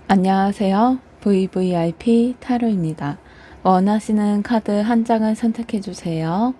안녕하세요. VVIP 타로입니다. 원하시는 카드 한 장을 선택해 주세요.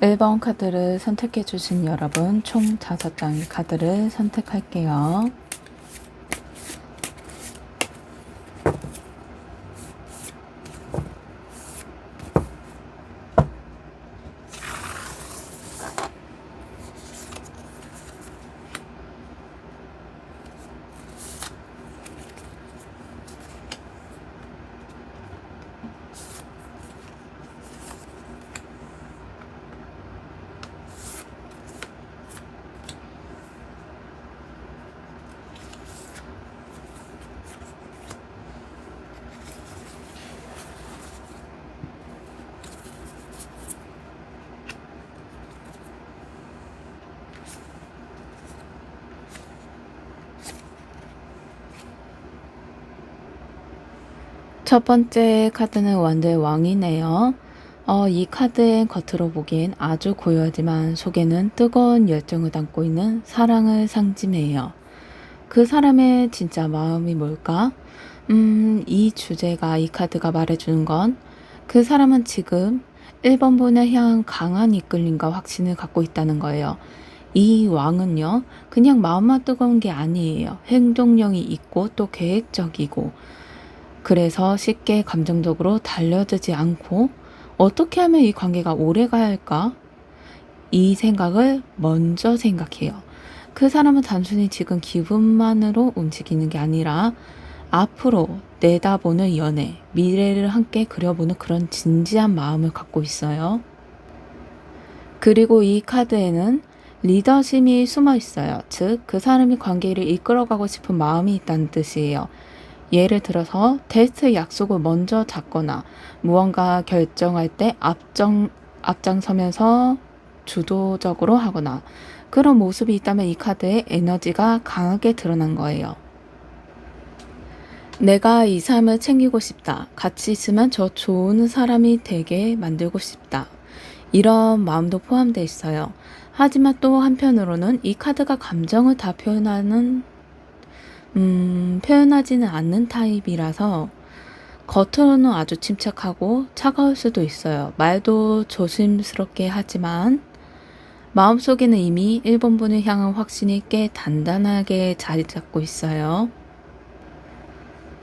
일 번 카드를 선택해 주신 여러분, 총 5장의 카드를 선택할게요. 첫 번째 카드는 원더의 왕이네요. 이 카드의 겉으로 보기엔 아주 고요하지만 속에는 뜨거운 열정을 담고 있는 사랑을 상징해요. 그 사람의 진짜 마음이 뭘까? 이 주제가, 이 카드가 말해주는 건 그 사람은 지금 1번 분에 향한 강한 이끌림과 확신을 갖고 있다는 거예요. 이 왕은요, 그냥 마음만 뜨거운 게 아니에요. 행동력이 있고 또 계획적이고, 그래서 쉽게 감정적으로 달려들지 않고 어떻게 하면 이 관계가 오래 가야 할까? 이 생각을 먼저 생각해요. 그 사람은 단순히 지금 기분만으로 움직이는 게 아니라 앞으로 내다보는 연애, 미래를 함께 그려보는 그런 진지한 마음을 갖고 있어요. 그리고 이 카드에는 리더심이 숨어 있어요. 즉, 그 사람이 관계를 이끌어가고 싶은 마음이 있다는 뜻이에요. 예를 들어서 데이트 약속을 먼저 잡거나 무언가 결정할 때 앞장서면서 주도적으로 하거나 그런 모습이 있다면 이 카드의 에너지가 강하게 드러난 거예요. 내가 이 삶을 챙기고 싶다. 같이 있으면 저 좋은 사람이 되게 만들고 싶다. 이런 마음도 포함되어 있어요. 하지만 또 한편으로는 이 카드가 감정을 다 표현하지는 않는 타입이라서 겉으로는 아주 침착하고 차가울 수도 있어요. 말도 조심스럽게 하지만 마음속에는 이미 1번분을 향한 확신이 꽤 단단하게 자리 잡고 있어요.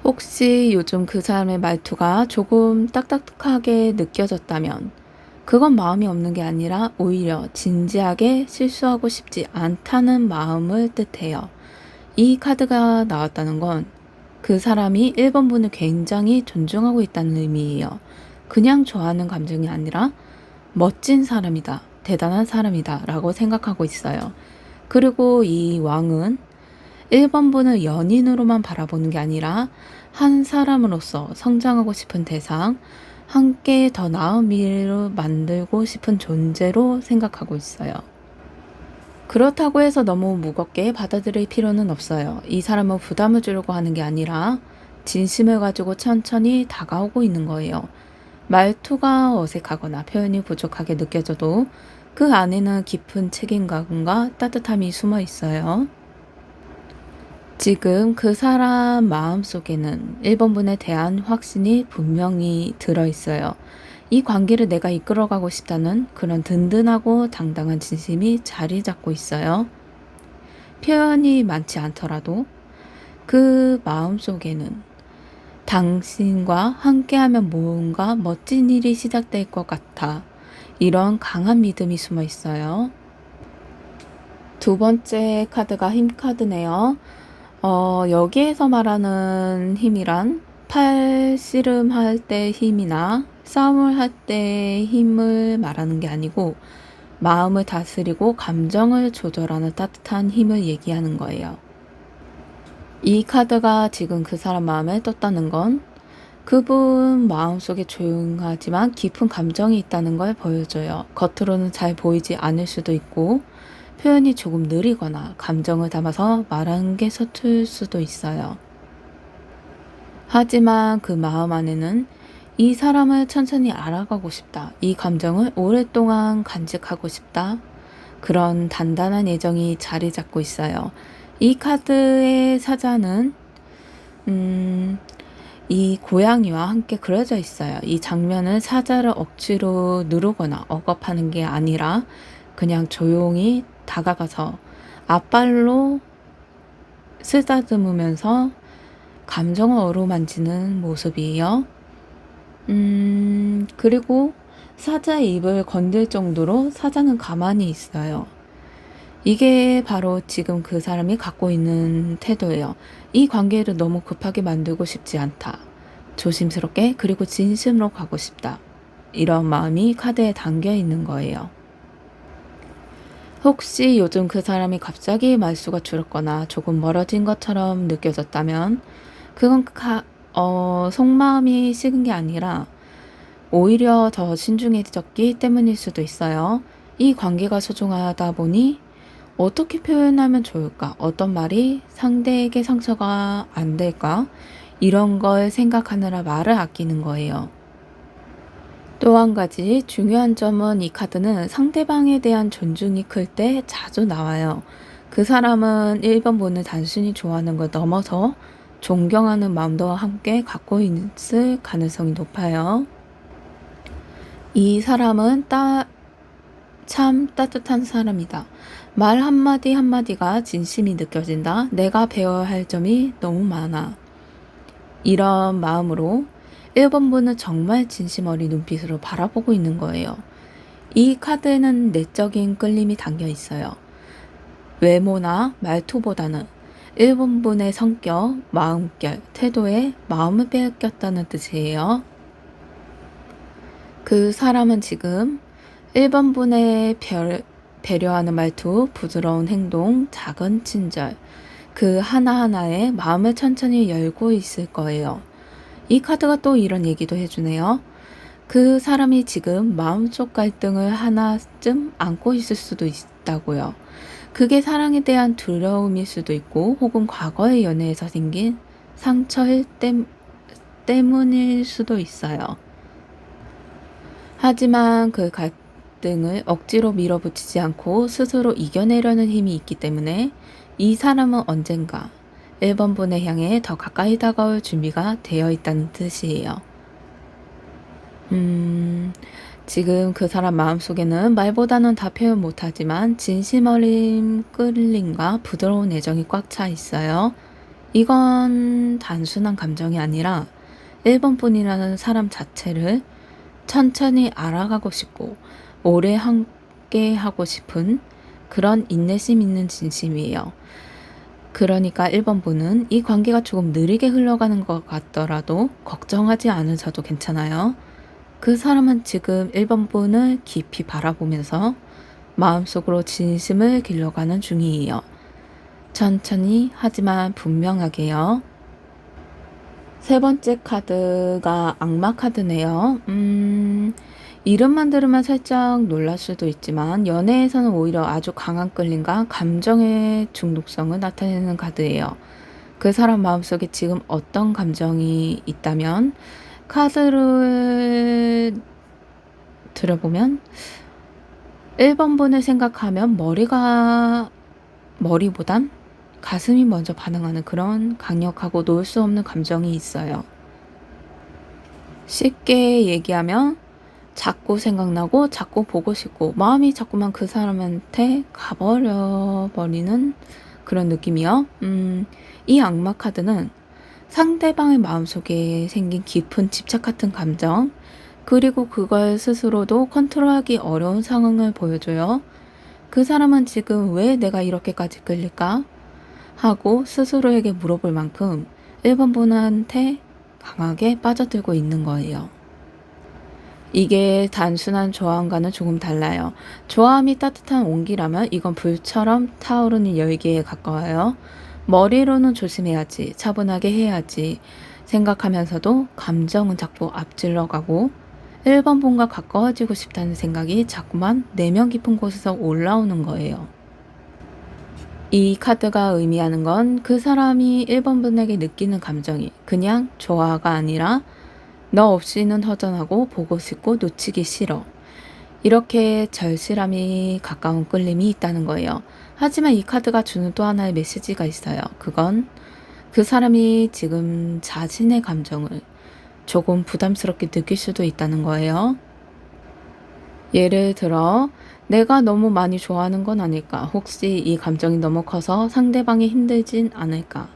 혹시 요즘 그 사람의 말투가 조금 딱딱하게 느껴졌다면 그건 마음이 없는 게 아니라 오히려 진지하게 실수하고 싶지 않다는 마음을 뜻해요. 이 카드가 나왔다는 건 그 사람이 1번분을 굉장히 존중하고 있다는 의미예요. 그냥 좋아하는 감정이 아니라 멋진 사람이다, 대단한 사람이다 라고 생각하고 있어요. 그리고 이 왕은 1번분을 연인으로만 바라보는 게 아니라 한 사람으로서 성장하고 싶은 대상, 함께 더 나은 미래를 만들고 싶은 존재로 생각하고 있어요. 그렇다고 해서 너무 무겁게 받아들일 필요는 없어요. 이 사람은 부담을 주려고 하는 게 아니라 진심을 가지고 천천히 다가오고 있는 거예요. 말투가 어색하거나 표현이 부족하게 느껴져도 그 안에는 깊은 책임감과 따뜻함이 숨어 있어요. 지금 그 사람 마음속에는 1번분에 대한 확신이 분명히 들어있어요. 이 관계를 내가 이끌어가고 싶다는 그런 든든하고 당당한 진심이 자리 잡고 있어요. 표현이 많지 않더라도 그 마음속에는 당신과 함께하면 뭔가 멋진 일이 시작될 것 같아. 이런 강한 믿음이 숨어 있어요. 두 번째 카드가 힘 카드네요. 여기에서 말하는 힘이란 팔씨름할 때 힘이나 싸움을 할 때 힘을 말하는 게 아니고 마음을 다스리고 감정을 조절하는 따뜻한 힘을 얘기하는 거예요. 이 카드가 지금 그 사람 마음에 떴다는 건 그분 마음속에 조용하지만 깊은 감정이 있다는 걸 보여줘요. 겉으로는 잘 보이지 않을 수도 있고 표현이 조금 느리거나 감정을 담아서 말하는 게 서툴 수도 있어요. 하지만 그 마음 안에는 이 사람을 천천히 알아가고 싶다. 이 감정을 오랫동안 간직하고 싶다. 그런 단단한 애정이 자리 잡고 있어요. 이 카드의 사자는 이 고양이와 함께 그려져 있어요. 이 장면은 사자를 억지로 누르거나 억압하는 게 아니라 그냥 조용히 다가가서 앞발로 쓰다듬으면서 감정을 어루만지는 모습이에요. 그리고 사자의 입을 건들 정도로 사자는 가만히 있어요. 이게 바로 지금 그 사람이 갖고 있는 태도예요. 이 관계를 너무 급하게 만들고 싶지 않다. 조심스럽게 그리고 진심으로 가고 싶다. 이런 마음이 카드에 담겨 있는 거예요. 혹시 요즘 그 사람이 갑자기 말수가 줄었거나 조금 멀어진 것처럼 느껴졌다면 그건 속마음이 식은 게 아니라 오히려 더 신중해졌기 때문일 수도 있어요. 이 관계가 소중하다 보니 어떻게 표현하면 좋을까? 어떤 말이 상대에게 상처가 안 될까? 이런 걸 생각하느라 말을 아끼는 거예요. 또 한 가지 중요한 점은 이 카드는 상대방에 대한 존중이 클 때 자주 나와요. 그 사람은 1번분을 단순히 좋아하는 걸 넘어서 존경하는 마음도 함께 갖고 있을 가능성이 높아요. 이 사람은 참 따뜻한 사람이다. 말 한마디 한마디가 진심이 느껴진다. 내가 배워야 할 점이 너무 많아. 이런 마음으로 1번분은 정말 진심 어린 눈빛으로 바라보고 있는 거예요. 이 카드에는 내적인 끌림이 담겨 있어요. 외모나 말투보다는 1번분의 성격, 마음결, 태도에 마음을 빼앗겼다는 뜻이에요. 그 사람은 지금 1번분의 배려하는 말투, 부드러운 행동, 작은 친절. 그 하나하나에 마음을 천천히 열고 있을 거예요. 이 카드가 또 이런 얘기도 해주네요. 그 사람이 지금 마음속 갈등을 하나쯤 안고 있을 수도 있다고요. 그게 사랑에 대한 두려움일 수도 있고, 혹은 과거의 연애에서 생긴 상처일 때문일 수도 있어요. 하지만 그 갈등을 억지로 밀어붙이지 않고 스스로 이겨내려는 힘이 있기 때문에 이 사람은 언젠가 1번 분을 향해 더 가까이 다가올 준비가 되어 있다는 뜻이에요. 지금 그 사람 마음속에는 말보다는 다 표현 못하지만 진심 어린 끌림과 부드러운 애정이 꽉 차 있어요. 이건 단순한 감정이 아니라 1번 분이라는 사람 자체를 천천히 알아가고 싶고 오래 함께 하고 싶은 그런 인내심 있는 진심이에요. 그러니까 1번 분은 이 관계가 조금 느리게 흘러가는 것 같더라도 걱정하지 않으셔도 괜찮아요. 그 사람은 지금 1번 분을 깊이 바라보면서 마음속으로 진심을 길러가는 중이에요. 천천히 하지만 분명하게요. 세 번째 카드가 악마 카드네요. 이름만 들으면 살짝 놀랄 수도 있지만 연애에서는 오히려 아주 강한 끌림과 감정의 중독성을 나타내는 카드예요. 그 사람 마음속에 지금 어떤 감정이 있다면 카드를 들여보면 1번 분을 생각하면 머리보단 가슴이 먼저 반응하는 그런 강력하고 놓을 수 없는 감정이 있어요. 쉽게 얘기하면 자꾸 생각나고 자꾸 보고 싶고 마음이 자꾸만 그 사람한테 가버려 버리는 그런 느낌이요. 이 악마 카드는 상대방의 마음속에 생긴 깊은 집착 같은 감정, 그리고 그걸 스스로도 컨트롤하기 어려운 상황을 보여줘요. 그 사람은 지금 왜 내가 이렇게까지 끌릴까? 하고 스스로에게 물어볼 만큼 1번 분한테 강하게 빠져들고 있는 거예요. 이게 단순한 좋아함과는 조금 달라요. 좋아함이 따뜻한 온기라면 이건 불처럼 타오르는 열기에 가까워요. 머리로는 조심해야지, 차분하게 해야지 생각하면서도 감정은 자꾸 앞질러 가고 1번 분과 가까워지고 싶다는 생각이 자꾸만 내면 깊은 곳에서 올라오는 거예요. 이 카드가 의미하는 건 그 사람이 1번 분에게 느끼는 감정이 그냥 좋아가 아니라 너 없이는 허전하고 보고 싶고 놓치기 싫어. 이렇게 절실함이 가까운 끌림이 있다는 거예요. 하지만 이 카드가 주는 또 하나의 메시지가 있어요. 그건 그 사람이 지금 자신의 감정을 조금 부담스럽게 느낄 수도 있다는 거예요. 예를 들어 내가 너무 많이 좋아하는 건 아닐까? 혹시 이 감정이 너무 커서 상대방이 힘들진 않을까?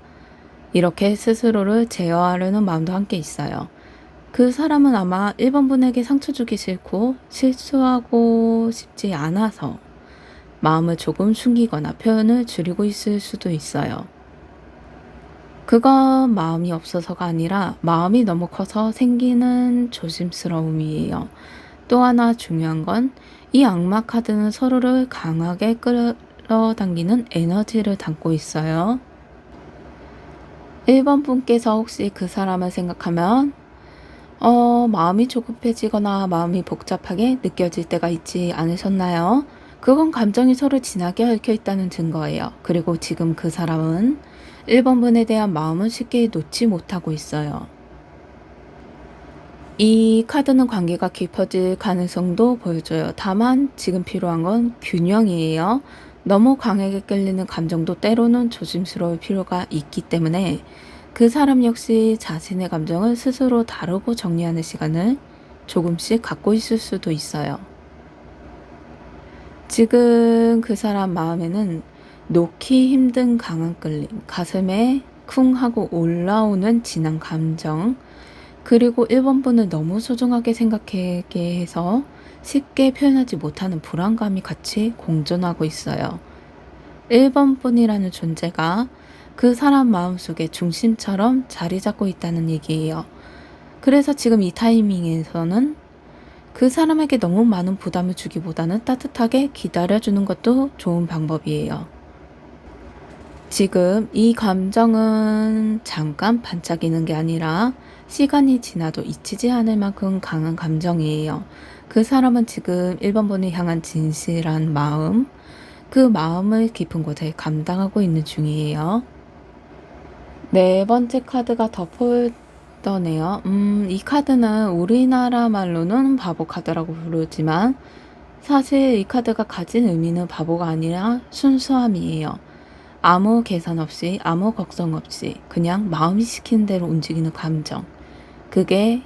이렇게 스스로를 제어하려는 마음도 함께 있어요. 그 사람은 아마 1번 분에게 상처 주기 싫고 실수하고 싶지 않아서 마음을 조금 숨기거나 표현을 줄이고 있을 수도 있어요. 그건 마음이 없어서가 아니라 마음이 너무 커서 생기는 조심스러움이에요. 또 하나 중요한 건 이 악마 카드는 서로를 강하게 끌어당기는 에너지를 담고 있어요. 1번 분께서 혹시 그 사람을 생각하면 마음이 조급해지거나 마음이 복잡하게 느껴질 때가 있지 않으셨나요? 그건 감정이 서로 진하게 얽혀 있다는 증거예요. 그리고 지금 그 사람은 1번 분에 대한 마음을 쉽게 놓지 못하고 있어요. 이 카드는 관계가 깊어질 가능성도 보여줘요. 다만 지금 필요한 건 균형이에요. 너무 강하게 끌리는 감정도 때로는 조심스러울 필요가 있기 때문에 그 사람 역시 자신의 감정을 스스로 다루고 정리하는 시간을 조금씩 갖고 있을 수도 있어요. 지금 그 사람 마음에는 놓기 힘든 강한 끌림, 가슴에 쿵 하고 올라오는 진한 감정, 그리고 1번 분을 너무 소중하게 생각하게 해서 쉽게 표현하지 못하는 불안감이 같이 공존하고 있어요. 1번 분이라는 존재가 그 사람 마음속에 중심처럼 자리 잡고 있다는 얘기예요. 그래서 지금 이 타이밍에서는 그 사람에게 너무 많은 부담을 주기보다는 따뜻하게 기다려주는 것도 좋은 방법이에요. 지금 이 감정은 잠깐 반짝이는 게 아니라 시간이 지나도 잊히지 않을 만큼 강한 감정이에요. 그 사람은 지금 1번 분을 향한 진실한 마음, 그 마음을 깊은 곳에 감당하고 있는 중이에요. 네 번째 카드가 더 폴더네요. 이 카드는 우리나라 말로는 바보 카드라고 부르지만 사실 이 카드가 가진 의미는 바보가 아니라 순수함이에요. 아무 계산 없이 아무 걱정 없이 그냥 마음이 시키는 대로 움직이는 감정. 그게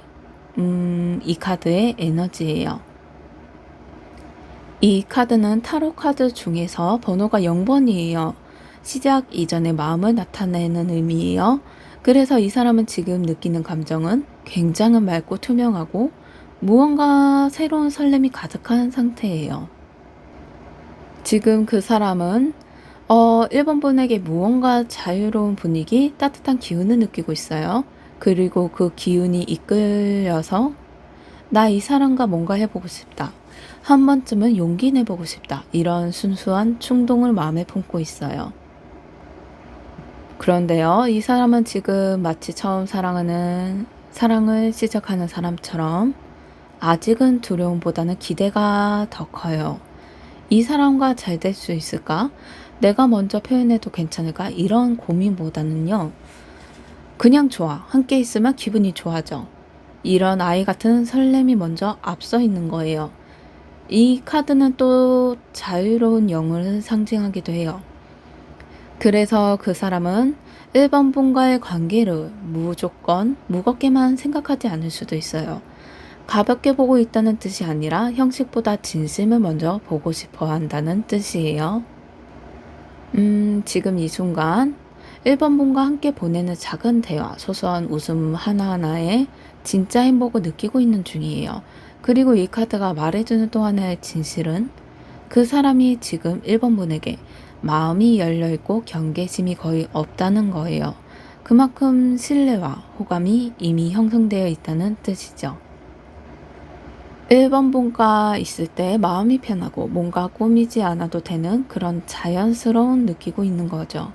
이 카드의 에너지예요. 이 카드는 타로 카드 중에서 번호가 0번이에요. 시작 이전의 마음을 나타내는 의미예요. 그래서 이 사람은 지금 느끼는 감정은 굉장히 맑고 투명하고 무언가 새로운 설렘이 가득한 상태예요. 지금 그 사람은 1번 분에게 무언가 자유로운 분위기, 따뜻한 기운을 느끼고 있어요. 그리고 그 기운이 이끌려서 나 이 사람과 뭔가 해보고 싶다. 한 번쯤은 용기 내보고 싶다. 이런 순수한 충동을 마음에 품고 있어요. 그런데요, 이 사람은 지금 마치 처음 사랑을 시작하는 사람처럼 아직은 두려움보다는 기대가 더 커요. 이 사람과 잘 될 수 있을까? 내가 먼저 표현해도 괜찮을까? 이런 고민보다는요, 그냥 좋아. 함께 있으면 기분이 좋아져. 이런 아이 같은 설렘이 먼저 앞서 있는 거예요. 이 카드는 또 자유로운 영을 상징하기도 해요. 그래서 그 사람은 1번 분과의 관계를 무조건 무겁게만 생각하지 않을 수도 있어요. 가볍게 보고 있다는 뜻이 아니라 형식보다 진심을 먼저 보고 싶어 한다는 뜻이에요. 지금 이 순간 1번 분과 함께 보내는 작은 대화, 소소한 웃음 하나하나에 진짜 행복을 느끼고 있는 중이에요. 그리고 이 카드가 말해주는 또 하나의 진실은 그 사람이 지금 1번 분에게 마음이 열려있고 경계심이 거의 없다는 거예요. 그만큼 신뢰와 호감이 이미 형성되어 있다는 뜻이죠. 1번 분과 있을 때 마음이 편하고 뭔가 꾸미지 않아도 되는 그런 자연스러운 느끼고 있는 거죠.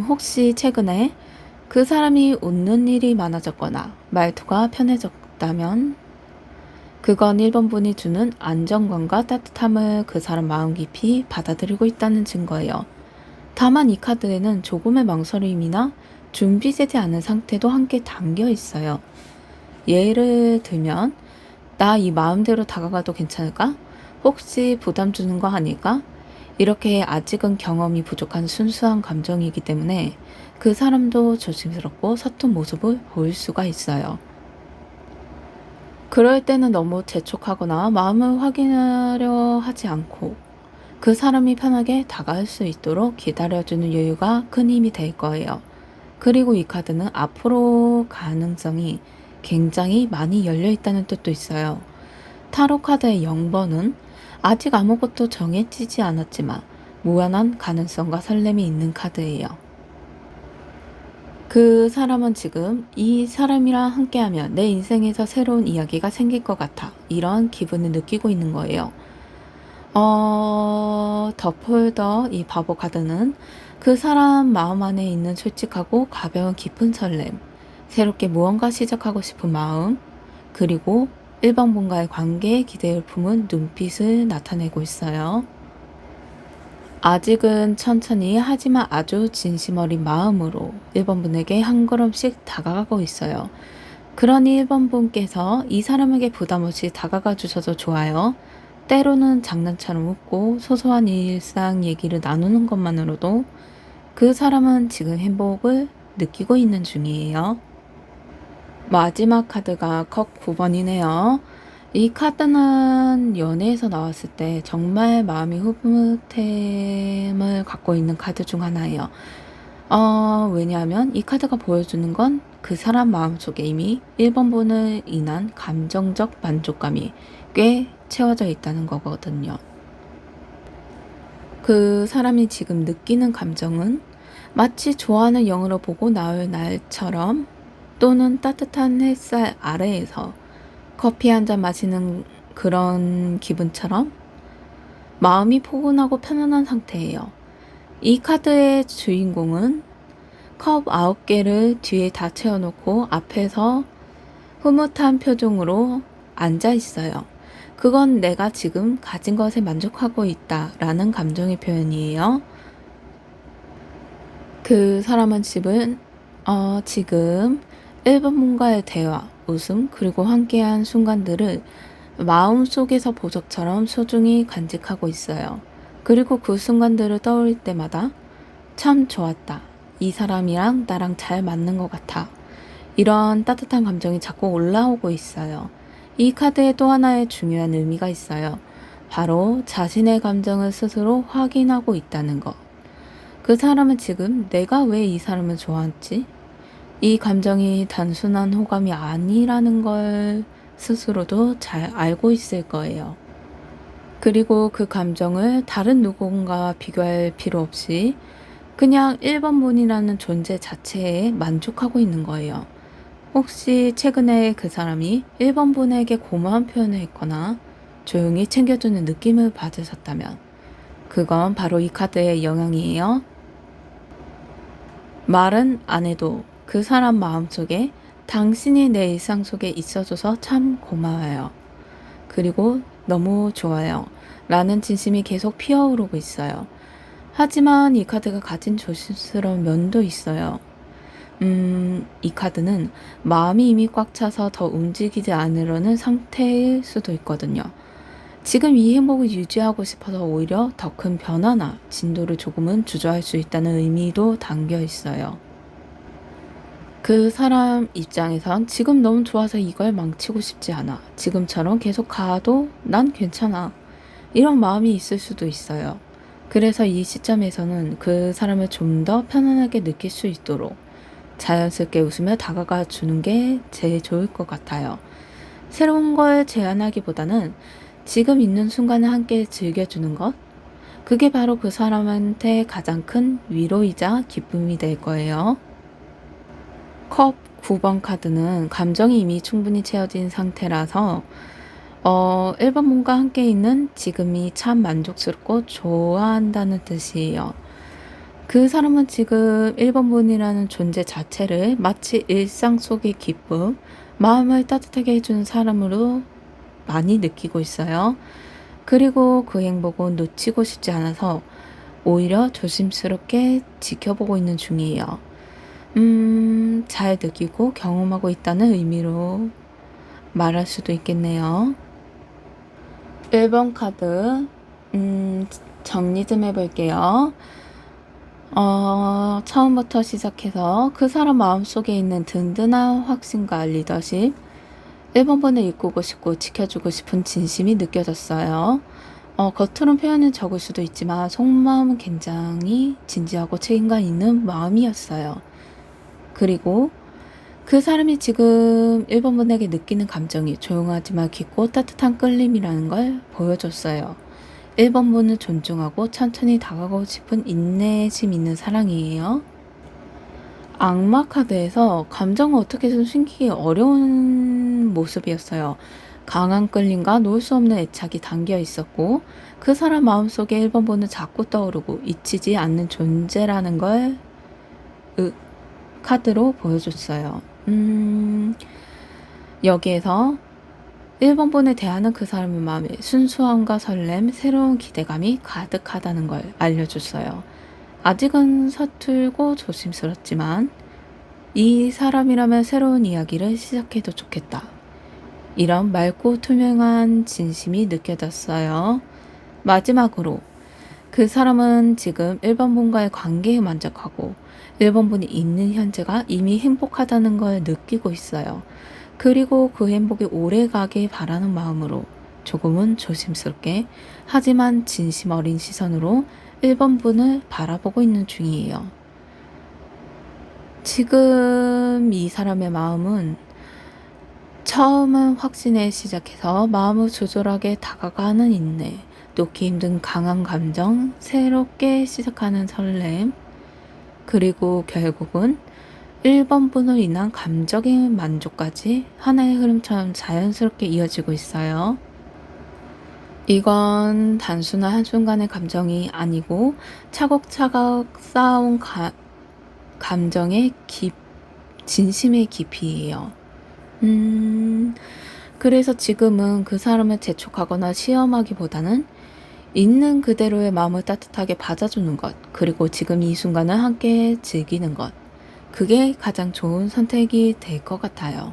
혹시 최근에 그 사람이 웃는 일이 많아졌거나 말투가 편해졌다면 그건 1번 분이 주는 안정감과 따뜻함을 그 사람 마음 깊이 받아들이고 있다는 증거예요. 다만 이 카드에는 조금의 망설임이나 준비되지 않은 상태도 함께 담겨 있어요. 예를 들면 나 이 마음대로 다가가도 괜찮을까? 혹시 부담 주는 거 아닐까? 이렇게 아직은 경험이 부족한 순수한 감정이기 때문에 그 사람도 조심스럽고 서툰 모습을 보일 수가 있어요. 그럴 때는 너무 재촉하거나 마음을 확인하려 하지 않고 그 사람이 편하게 다가갈 수 있도록 기다려주는 여유가 큰 힘이 될 거예요. 그리고 이 카드는 앞으로 가능성이 굉장히 많이 열려 있다는 뜻도 있어요. 타로 카드의 0번은 아직 아무것도 정해지지 않았지만 무한한 가능성과 설렘이 있는 카드예요. 그 사람은 지금 이 사람이랑 함께하면 내 인생에서 새로운 이야기가 생길 것 같아. 이런 기분을 느끼고 있는 거예요. 더폴더 이 바보 카드는 그 사람 마음 안에 있는 솔직하고 가벼운 깊은 설렘, 새롭게 무언가 시작하고 싶은 마음, 그리고 일방분과의 관계에 기대를 품은 눈빛을 나타내고 있어요. 아직은 천천히 하지만 아주 진심 어린 마음으로 1번 분에게 한 걸음씩 다가가고 있어요. 그러니 1번 분께서 이 사람에게 부담 없이 다가가 주셔도 좋아요. 때로는 장난처럼 웃고 소소한 일상 얘기를 나누는 것만으로도 그 사람은 지금 행복을 느끼고 있는 중이에요. 마지막 카드가 컵 9번이네요. 이 카드는 연애에서 나왔을 때 정말 마음이 흐뭇함을 갖고 있는 카드 중 하나예요. 왜냐하면 이 카드가 보여주는 건 그 사람 마음속에 이미 1번 분을 인한 감정적 만족감이 꽤 채워져 있다는 거거든요. 그 사람이 지금 느끼는 감정은 마치 좋아하는 영화를 보고 나올 날처럼 또는 따뜻한 햇살 아래에서 커피 한 잔 마시는 그런 기분처럼 마음이 포근하고 편안한 상태예요. 이 카드의 주인공은 컵 9개를 뒤에 다 채워놓고 앞에서 흐뭇한 표정으로 앉아 있어요. 그건 내가 지금 가진 것에 만족하고 있다라는 감정의 표현이에요. 그 사람은 지금 일본분과의 대화, 웃음, 그리고 함께한 순간들을 마음속에서 보석처럼 소중히 간직하고 있어요. 그리고 그 순간들을 떠올릴 때마다 참 좋았다. 이 사람이랑 나랑 잘 맞는 것 같아. 이런 따뜻한 감정이 자꾸 올라오고 있어요. 이 카드에 또 하나의 중요한 의미가 있어요. 바로 자신의 감정을 스스로 확인하고 있다는 것. 그 사람은 지금 내가 왜 이 사람을 좋아했지? 이 감정이 단순한 호감이 아니라는 걸 스스로도 잘 알고 있을 거예요. 그리고 그 감정을 다른 누군가와 비교할 필요 없이 그냥 1번 분이라는 존재 자체에 만족하고 있는 거예요. 혹시 최근에 그 사람이 1번 분에게 고마운 표현을 했거나 조용히 챙겨주는 느낌을 받으셨다면 그건 바로 이 카드의 영향이에요. 말은 안 해도 그 사람 마음속에 당신이 내 일상 속에 있어줘서 참 고마워요. 그리고 너무 좋아요. 라는 진심이 계속 피어오르고 있어요. 하지만 이 카드가 가진 조심스러운 면도 있어요. 이 카드는 마음이 이미 꽉 차서 더 움직이지 않으려는 상태일 수도 있거든요. 지금 이 행복을 유지하고 싶어서 오히려 더 큰 변화나 진도를 조금은 주저할 수 있다는 의미도 담겨 있어요. 그 사람 입장에선 지금 너무 좋아서 이걸 망치고 싶지 않아. 지금처럼 계속 가도 난 괜찮아. 이런 마음이 있을 수도 있어요. 그래서 이 시점에서는 그 사람을 좀 더 편안하게 느낄 수 있도록 자연스럽게 웃으며 다가가 주는 게 제일 좋을 것 같아요. 새로운 걸 제안하기보다는 지금 있는 순간을 함께 즐겨주는 것, 그게 바로 그 사람한테 가장 큰 위로이자 기쁨이 될 거예요. 컵 9번 카드는 감정이 이미 충분히 채워진 상태라서 1번 분과 함께 있는 지금이 참 만족스럽고 좋아한다는 뜻이에요. 그 사람은 지금 1번 분이라는 존재 자체를 마치 일상 속의 기쁨, 마음을 따뜻하게 해주는 사람으로 많이 느끼고 있어요. 그리고 그 행복은 놓치고 싶지 않아서 오히려 조심스럽게 지켜보고 있는 중이에요. 잘 느끼고 경험하고 있다는 의미로 말할 수도 있겠네요. 1번 카드, 정리 좀 해볼게요. 처음부터 시작해서 그 사람 마음속에 있는 든든한 확신과 리더십, 1번 분을 이끌고 싶고 지켜주고 싶은 진심이 느껴졌어요. 겉으로는 표현은 적을 수도 있지만 속마음은 굉장히 진지하고 책임감 있는 마음이었어요. 그리고 그 사람이 지금 1번 분에게 느끼는 감정이 조용하지만 깊고 따뜻한 끌림이라는 걸 보여줬어요. 1번 분을 존중하고 천천히 다가가고 싶은 인내심 있는 사랑이에요. 악마 카드에서 감정을 어떻게든 숨기기 어려운 모습이었어요. 강한 끌림과 놓을 수 없는 애착이 담겨 있었고 그 사람 마음속에 1번 분은 자꾸 떠오르고 잊히지 않는 존재라는 걸 카드로 보여줬어요. 여기에서 1번 분에 대하는 그 사람의 마음에 순수함과 설렘, 새로운 기대감이 가득하다는 걸 알려줬어요. 아직은 서툴고 조심스럽지만 이 사람이라면 새로운 이야기를 시작해도 좋겠다. 이런 맑고 투명한 진심이 느껴졌어요. 마지막으로 그 사람은 지금 1번 분과의 관계에 만족하고 1번 분이 있는 현재가 이미 행복하다는 걸 느끼고 있어요. 그리고 그 행복이 오래가길 바라는 마음으로 조금은 조심스럽게 하지만 진심 어린 시선으로 1번 분을 바라보고 있는 중이에요. 지금 이 사람의 마음은 처음은 확신에 시작해서 마음을 조절하게 다가가는 인내, 놓기 힘든 강한 감정, 새롭게 시작하는 설렘, 그리고 결국은 1번분으로 인한 감정의 만족까지 하나의 흐름처럼 자연스럽게 이어지고 있어요. 이건 단순한 한순간의 감정이 아니고 차곡차곡 쌓아온 감정의 진심의 깊이예요. 그래서 지금은 그 사람을 재촉하거나 시험하기보다는 있는 그대로의 마음을 따뜻하게 받아주는 것, 그리고 지금 이 순간을 함께 즐기는 것, 그게 가장 좋은 선택이 될 것 같아요.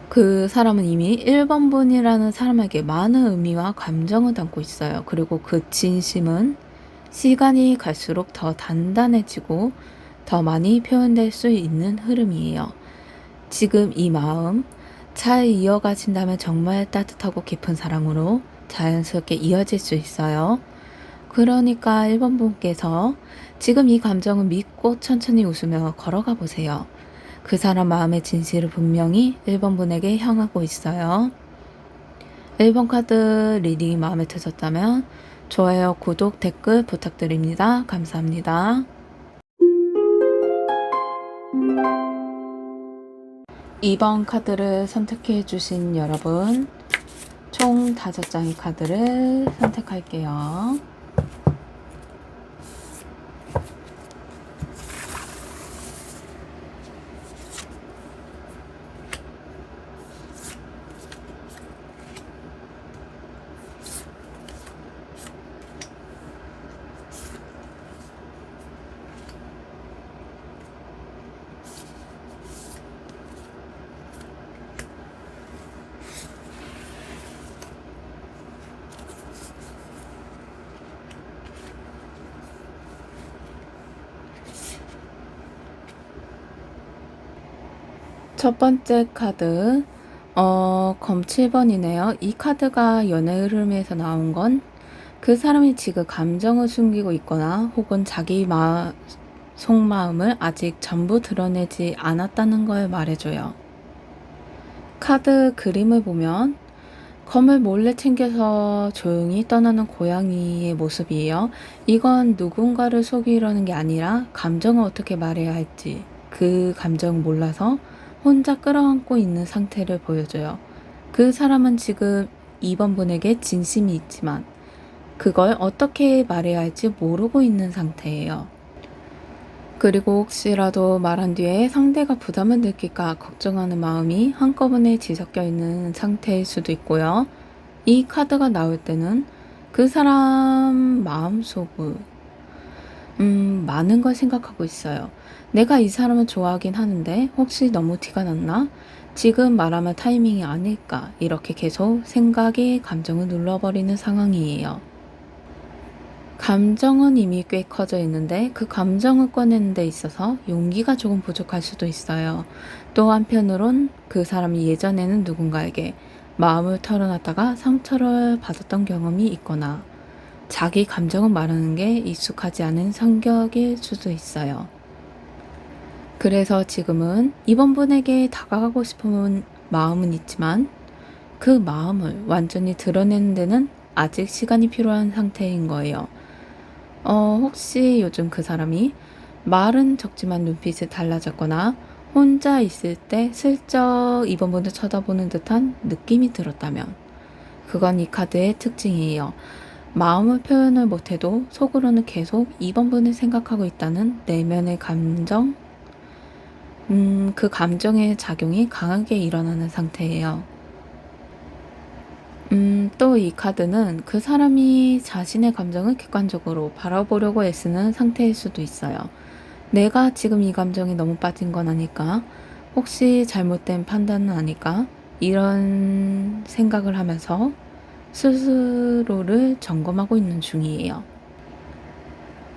그 사람은 이미 1번분이라는 사람에게 많은 의미와 감정을 담고 있어요. 그리고 그 진심은 시간이 갈수록 더 단단해지고 더 많이 표현될 수 있는 흐름이에요. 지금 이 마음 잘 이어가신다면 정말 따뜻하고 깊은 사랑으로 자연스럽게 이어질 수 있어요. 그러니까 1번분께서 지금 이 감정을 믿고 천천히 웃으며 걸어가 보세요. 그 사람 마음의 진실을 분명히 1번분에게 향하고 있어요. 1번 카드 리딩이 마음에 드셨다면 좋아요, 구독, 댓글 부탁드립니다. 감사합니다. 2번 카드를 선택해 주신 여러분, 총 5장의 카드를 선택할게요. 첫 번째 카드, 검 7번이네요. 이 카드가 연애 흐름에서 나온 건 그 사람이 지금 감정을 숨기고 있거나 혹은 자기 속마음을 아직 전부 드러내지 않았다는 걸 말해줘요. 카드 그림을 보면 검을 몰래 챙겨서 조용히 떠나는 고양이의 모습이에요. 이건 누군가를 속이려는 게 아니라 감정을 어떻게 말해야 할지 그 감정을 몰라서 혼자 끌어안고 있는 상태를 보여줘요. 그 사람은 지금 2번 분에게 진심이 있지만 그걸 어떻게 말해야 할지 모르고 있는 상태예요. 그리고 혹시라도 말한 뒤에 상대가 부담을 느낄까 걱정하는 마음이 한꺼번에 뒤섞여 있는 상태일 수도 있고요. 이 카드가 나올 때는 그 사람 마음속을 많은 걸 생각하고 있어요. 내가 이 사람을 좋아하긴 하는데 혹시 너무 티가 났나? 지금 말하면 타이밍이 아닐까? 이렇게 계속 생각이 감정을 눌러버리는 상황이에요. 감정은 이미 꽤 커져 있는데 그 감정을 꺼내는 데 있어서 용기가 조금 부족할 수도 있어요. 또 한편으론 그 사람이 예전에는 누군가에게 마음을 털어놨다가 상처를 받았던 경험이 있거나 자기 감정을 말하는 게 익숙하지 않은 성격일 수도 있어요. 그래서 지금은 이번 분에게 다가가고 싶은 마음은 있지만 그 마음을 완전히 드러내는 데는 아직 시간이 필요한 상태인 거예요. 혹시 요즘 그 사람이 말은 적지만 눈빛이 달라졌거나 혼자 있을 때 슬쩍 이번 분을 쳐다보는 듯한 느낌이 들었다면 그건 이 카드의 특징이에요. 마음을 표현을 못해도 속으로는 계속 이번 분을 생각하고 있다는 내면의 감정, 그 감정의 작용이 강하게 일어나는 상태예요. 또 이 카드는 그 사람이 자신의 감정을 객관적으로 바라보려고 애쓰는 상태일 수도 있어요. 내가 지금 이 감정에 너무 빠진 건 아닐까? 혹시 잘못된 판단은 아닐까? 이런 생각을 하면서 스스로를 점검하고 있는 중이에요.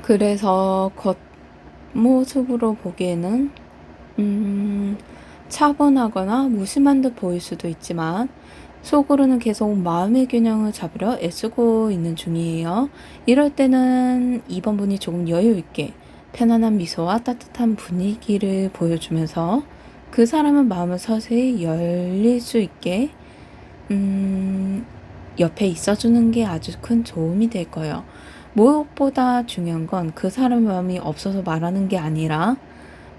그래서 겉모습으로 보기에는 차분하거나 무심한 듯 보일 수도 있지만 속으로는 계속 마음의 균형을 잡으려 애쓰고 있는 중이에요. 이럴 때는 2번 분이 조금 여유 있게 편안한 미소와 따뜻한 분위기를 보여주면서 그 사람은 마음을 서서히 열릴 수 있게 옆에 있어주는 게 아주 큰 도움이 될 거예요. 무엇보다 중요한 건 그 사람 마음이 없어서 말하는 게 아니라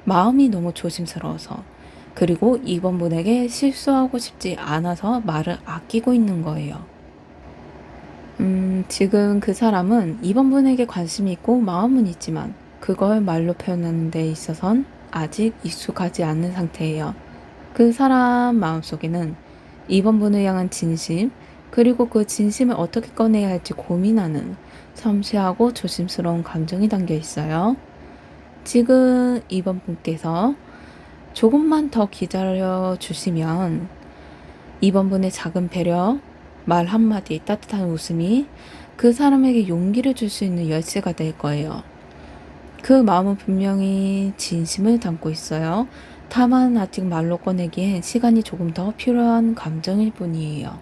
마음이 너무 조심스러워서. 그리고 이번 분에게 실수하고 싶지 않아서 말을 아끼고 있는 거예요. 지금 그 사람은 이번 분에게 관심이 있고 마음은 있지만 그걸 말로 표현하는 데 있어선 아직 익숙하지 않은 상태예요. 그 사람 마음속에는 이번 분을 향한 진심, 그리고 그 진심을 어떻게 꺼내야 할지 고민하는 섬세하고 조심스러운 감정이 담겨 있어요. 지금 이번 분께서 조금만 더 기다려 주시면 이번 분의 작은 배려, 말 한마디, 따뜻한 웃음이 그 사람에게 용기를 줄 수 있는 열쇠가 될 거예요. 그 마음은 분명히 진심을 담고 있어요. 다만 아직 말로 꺼내기엔 시간이 조금 더 필요한 감정일 뿐이에요.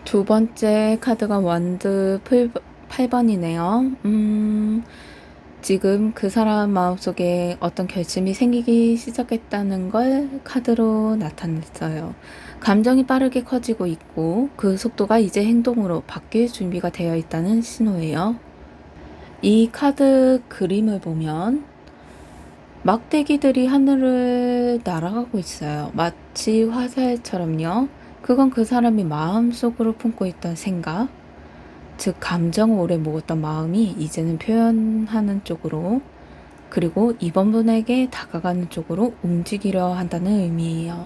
두 번째 카드가 원드 8번이네요. 지금 그 사람 마음속에 어떤 결심이 생기기 시작했다는 걸 카드로 나타냈어요. 감정이 빠르게 커지고 있고 그 속도가 이제 행동으로 바뀔 준비가 되어 있다는 신호예요. 이 카드 그림을 보면 막대기들이 하늘을 날아가고 있어요. 마치 화살처럼요. 그건 그 사람이 마음속으로 품고 있던 생각, 즉 감정을 오래 먹었던 마음이 이제는 표현하는 쪽으로, 그리고 이번 분에게 다가가는 쪽으로 움직이려 한다는 의미예요.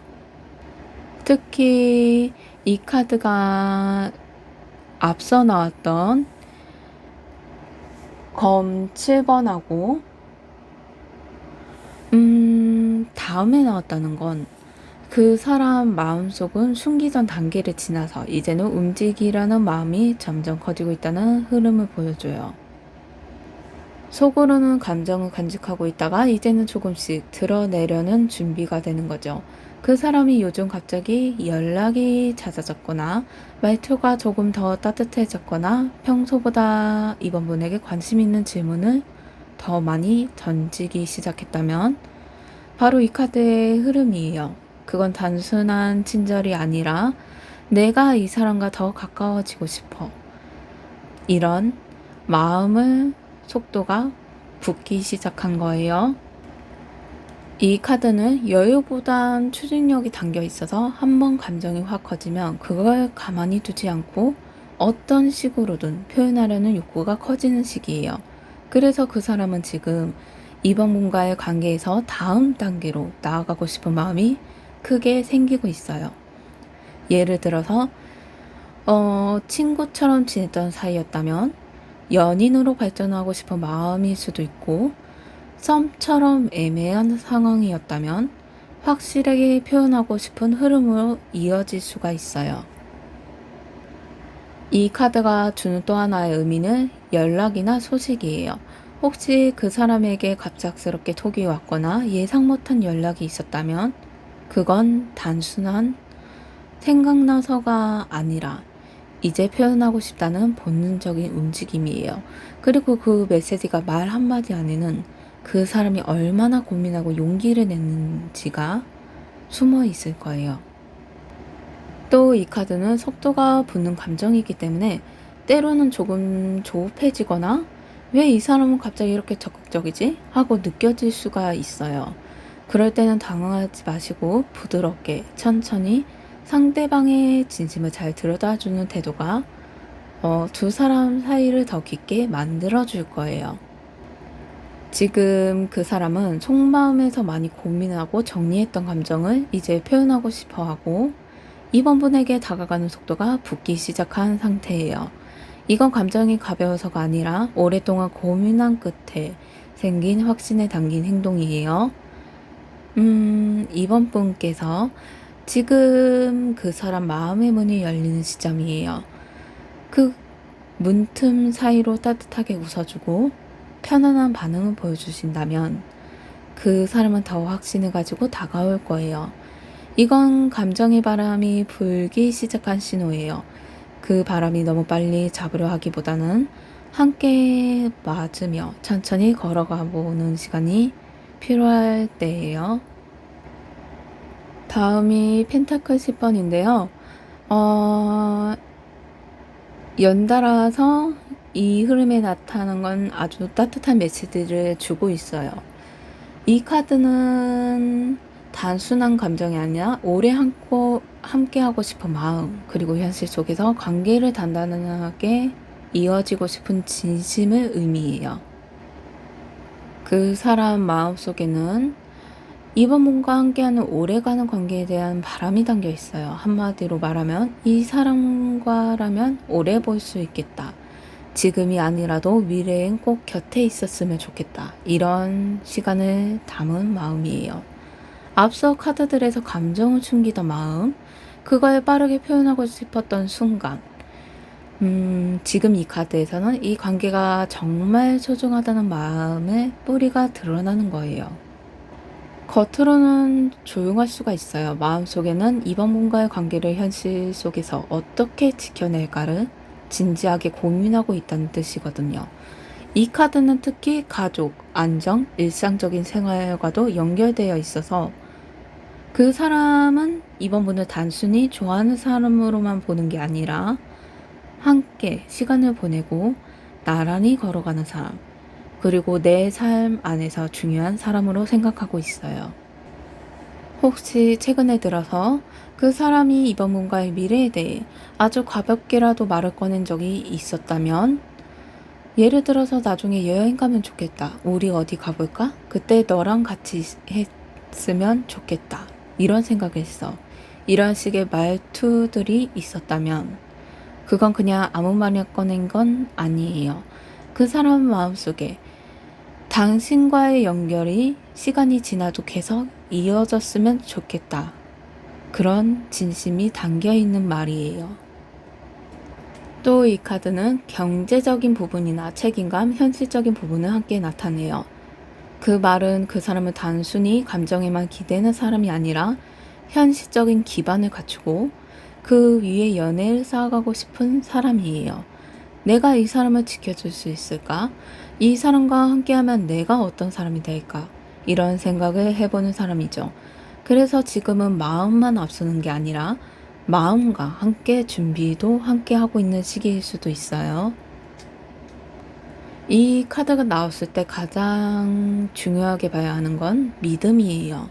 특히 이 카드가 앞서 나왔던 검 7번하고 다음에 나왔다는 건 그 사람 마음속은 숨기던 단계를 지나서 이제는 움직이려는 마음이 점점 커지고 있다는 흐름을 보여줘요. 속으로는 감정을 간직하고 있다가 이제는 조금씩 드러내려는 준비가 되는 거죠. 그 사람이 요즘 갑자기 연락이 잦아졌거나 말투가 조금 더 따뜻해졌거나 평소보다 이번 분에게 관심 있는 질문을 더 많이 던지기 시작했다면 바로 이 카드의 흐름이에요. 그건 단순한 친절이 아니라 내가 이 사람과 더 가까워지고 싶어. 이런 마음을 속도가 붙기 시작한 거예요. 이 카드는 여유보단 추진력이 담겨 있어서 한번 감정이 확 커지면 그걸 가만히 두지 않고 어떤 식으로든 표현하려는 욕구가 커지는 시기예요. 그래서 그 사람은 지금 이번 분과의 관계에서 다음 단계로 나아가고 싶은 마음이 크게 생기고 있어요. 예를 들어서 친구처럼 지냈던 사이였다면 연인으로 발전하고 싶은 마음일 수도 있고, 썸처럼 애매한 상황이었다면 확실하게 표현하고 싶은 흐름으로 이어질 수가 있어요. 이 카드가 주는 또 하나의 의미는 연락이나 소식이에요. 혹시 그 사람에게 갑작스럽게 톡이 왔거나 예상 못한 연락이 있었다면 그건 단순한 생각나서가 아니라 이제 표현하고 싶다는 본능적인 움직임이에요. 그리고 그 메시지가 말 한마디 안에는 그 사람이 얼마나 고민하고 용기를 냈는지가 숨어 있을 거예요. 또 이 카드는 속도가 붙는 감정이기 때문에 때로는 조금 조급해지거나 왜 이 사람은 갑자기 이렇게 적극적이지? 하고 느껴질 수가 있어요. 그럴 때는 당황하지 마시고 부드럽게 천천히 상대방의 진심을 잘 들여다주는 태도가 두 사람 사이를 더 깊게 만들어줄 거예요. 지금 그 사람은 속마음에서 많이 고민하고 정리했던 감정을 이제 표현하고 싶어 하고 이번 분에게 다가가는 속도가 붙기 시작한 상태예요. 이건 감정이 가벼워서가 아니라 오랫동안 고민한 끝에 생긴 확신에 담긴 행동이에요. 이번 분께서 지금 그 사람 마음의 문이 열리는 시점이에요. 그 문틈 사이로 따뜻하게 웃어주고 편안한 반응을 보여주신다면 그 사람은 더 확신을 가지고 다가올 거예요. 이건 감정의 바람이 불기 시작한 신호예요. 그 바람이 너무 빨리 잡으려 하기보다는 함께 맞으며 천천히 걸어가 보는 시간이 필요할 때예요. 다음이 펜타클 10번인데요. 연달아서 이 흐름에 나타나는 건 아주 따뜻한 메시지를 주고 있어요. 이 카드는 단순한 감정이 아니라 오래 함께하고 싶은 마음, 그리고 현실 속에서 관계를 단단하게 이어지고 싶은 진심을 의미해요. 그 사람 마음속에는 이번 분과 함께하는 오래가는 관계에 대한 바람이 담겨 있어요. 한마디로 말하면 이 사람과라면 오래 볼 수 있겠다. 지금이 아니라도 미래엔 꼭 곁에 있었으면 좋겠다. 이런 시간을 담은 마음이에요. 앞서 카드들에서 감정을 숨기던 마음, 그걸 빠르게 표현하고 싶었던 순간, 지금 이 카드에서는 이 관계가 정말 소중하다는 마음의 뿌리가 드러나는 거예요. 겉으로는 조용할 수가 있어요. 마음속에는 이번 분과의 관계를 현실 속에서 어떻게 지켜낼까를 진지하게 고민하고 있다는 뜻이거든요. 이 카드는 특히 가족, 안정, 일상적인 생활과도 연결되어 있어서 그 사람은 이번 분을 단순히 좋아하는 사람으로만 보는 게 아니라 함께 시간을 보내고 나란히 걸어가는 사람, 그리고 내 삶 안에서 중요한 사람으로 생각하고 있어요. 혹시 최근에 들어서 그 사람이 이번 분과의 미래에 대해 아주 가볍게라도 말을 꺼낸 적이 있었다면, 예를 들어서 나중에 여행 가면 좋겠다. 우리 어디 가볼까? 그때 너랑 같이 했으면 좋겠다. 이런 생각을 했어. 이런 식의 말투들이 있었다면 그건 그냥 아무 말이나 꺼낸 건 아니에요. 그 사람 마음속에 당신과의 연결이 시간이 지나도 계속 이어졌으면 좋겠다. 그런 진심이 담겨 있는 말이에요. 또 이 카드는 경제적인 부분이나 책임감, 현실적인 부분을 함께 나타내요. 그 말은 그 사람을 단순히 감정에만 기대는 사람이 아니라 현실적인 기반을 갖추고 그 위에 연애를 쌓아가고 싶은 사람이에요. 내가 이 사람을 지켜줄 수 있을까? 이 사람과 함께하면 내가 어떤 사람이 될까? 이런 생각을 해보는 사람이죠. 그래서 지금은 마음만 앞서는 게 아니라 마음과 함께 준비도 함께 하고 있는 시기일 수도 있어요. 이 카드가 나왔을 때 가장 중요하게 봐야 하는 건 믿음이에요.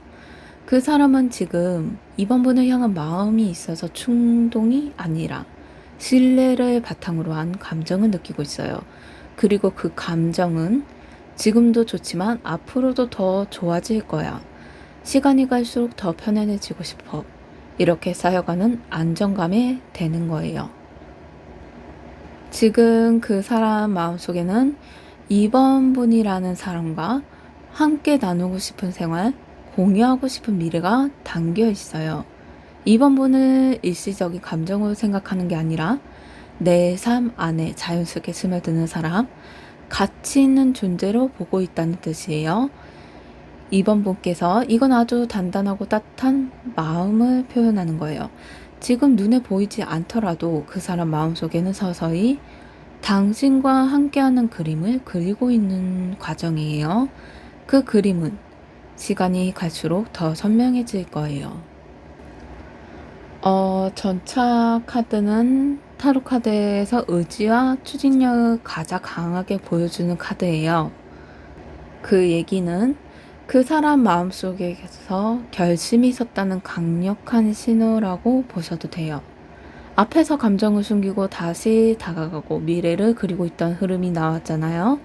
그 사람은 지금 이번 분을 향한 마음이 있어서 충동이 아니라 신뢰를 바탕으로 한 감정을 느끼고 있어요. 그리고 그 감정은 지금도 좋지만 앞으로도 더 좋아질 거야. 시간이 갈수록 더 편안해지고 싶어. 이렇게 쌓여가는 안정감에 되는 거예요. 지금 그 사람 마음속에는 이번 분이라는 사람과 함께 나누고 싶은 생활, 공유하고 싶은 미래가 담겨 있어요. 이번 분을 일시적인 감정으로 생각하는 게 아니라 내 삶 안에 자연스럽게 스며드는 사람, 가치 있는 존재로 보고 있다는 뜻이에요. 이번 분께서 이건 아주 단단하고 따뜻한 마음을 표현하는 거예요. 지금 눈에 보이지 않더라도 그 사람 마음속에는 서서히 당신과 함께하는 그림을 그리고 있는 과정이에요. 그 그림은 시간이 갈수록 더 선명해질 거예요. 전차 카드는 타로 카드에서 의지와 추진력을 가장 강하게 보여주는 카드예요. 그 얘기는 그 사람 마음속에서 결심이 섰다는 강력한 신호라고 보셔도 돼요. 앞에서 감정을 숨기고 다시 다가가고 미래를 그리고 있던 흐름이 나왔잖아요.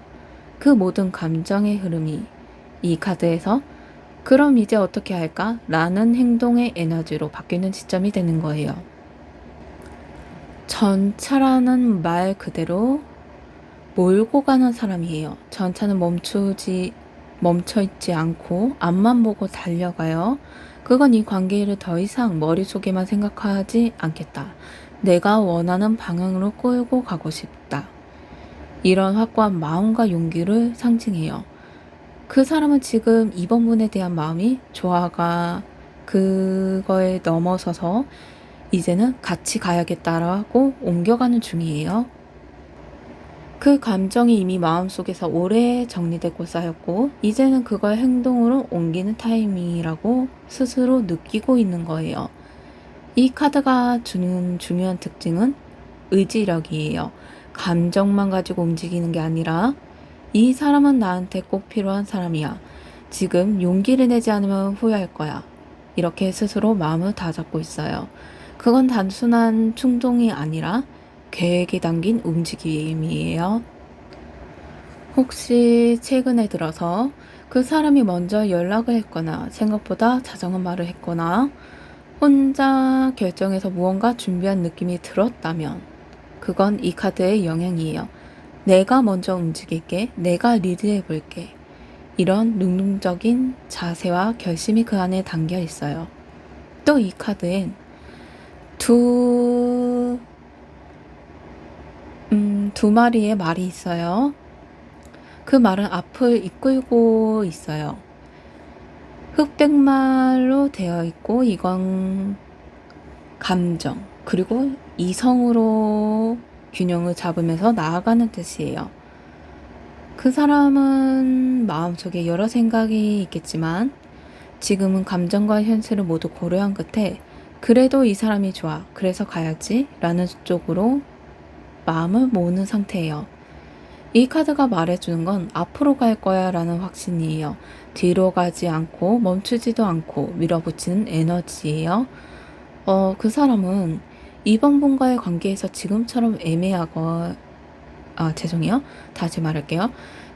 그 모든 감정의 흐름이 이 카드에서 그럼 이제 어떻게 할까? 라는 행동의 에너지로 바뀌는 시점이 되는 거예요. 전차라는 말 그대로 몰고 가는 사람이에요. 전차는 멈춰있지 않고 앞만 보고 달려가요. 그건 이 관계를 더 이상 머릿속에만 생각하지 않겠다. 내가 원하는 방향으로 끌고 가고 싶다. 이런 확고한 마음과 용기를 상징해요. 그 사람은 지금 이번 분에 대한 마음이 조화가 그거에 넘어서서 이제는 같이 가야겠다라고 옮겨가는 중이에요. 그 감정이 이미 마음속에서 오래 정리되고 쌓였고 이제는 그걸 행동으로 옮기는 타이밍이라고 스스로 느끼고 있는 거예요. 이 카드가 주는 중요한 특징은 의지력이에요. 감정만 가지고 움직이는 게 아니라 이 사람은 나한테 꼭 필요한 사람이야. 지금 용기를 내지 않으면 후회할 거야. 이렇게 스스로 마음을 다잡고 있어요. 그건 단순한 충동이 아니라 계획이 담긴 움직임이에요. 혹시 최근에 들어서 그 사람이 먼저 연락을 했거나 생각보다 자정한 말을 했거나 혼자 결정해서 무언가 준비한 느낌이 들었다면 그건 이 카드의 영향이에요. 내가 먼저 움직일게. 내가 리드해 볼게. 이런 능동적인 자세와 결심이 그 안에 담겨 있어요. 또 이 카드엔 두, 두 마리의 말이 있어요. 그 말은 앞을 이끌고 있어요. 흑백말로 되어 있고 이건 감정 그리고 이성으로 균형을 잡으면서 나아가는 뜻이에요. 그 사람은 마음속에 여러 생각이 있겠지만 지금은 감정과 현실을 모두 고려한 끝에 그래도 이 사람이 좋아. 그래서 가야지 라는 쪽으로 마음을 모으는 상태예요. 이 카드가 말해주는 건 앞으로 갈 거야 라는 확신이에요. 뒤로 가지 않고 멈추지도 않고 밀어붙이는 에너지예요. 그 사람은 이번 분과의 관계에서 지금처럼 죄송해요. 다시 말할게요.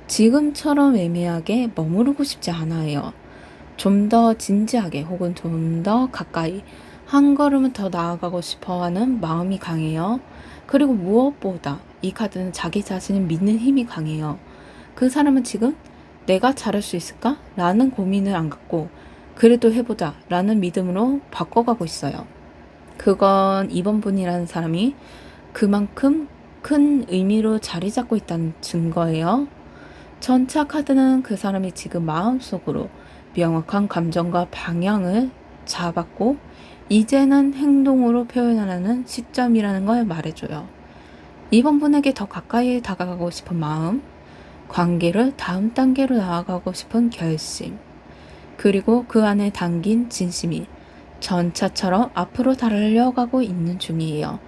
지금처럼 애매하게 머무르고 싶지 않아요. 좀 더 진지하게 혹은 좀 더 가까이 한 걸음은 더 나아가고 싶어 하는 마음이 강해요. 그리고 무엇보다 이 카드는 자기 자신을 믿는 힘이 강해요. 그 사람은 지금 내가 잘할 수 있을까? 라는 고민을 안 갖고 그래도 해보자 라는 믿음으로 바꿔가고 있어요. 그건 이번 분이라는 사람이 그만큼 큰 의미로 자리 잡고 있다는 증거예요. 전차 카드는 그 사람이 지금 마음속으로 명확한 감정과 방향을 잡았고 이제는 행동으로 표현하라는 시점이라는 걸 말해줘요. 이번 분에게 더 가까이 다가가고 싶은 마음, 관계를 다음 단계로 나아가고 싶은 결심, 그리고 그 안에 담긴 진심이 전차처럼 앞으로 달려가고 있는 중이에요.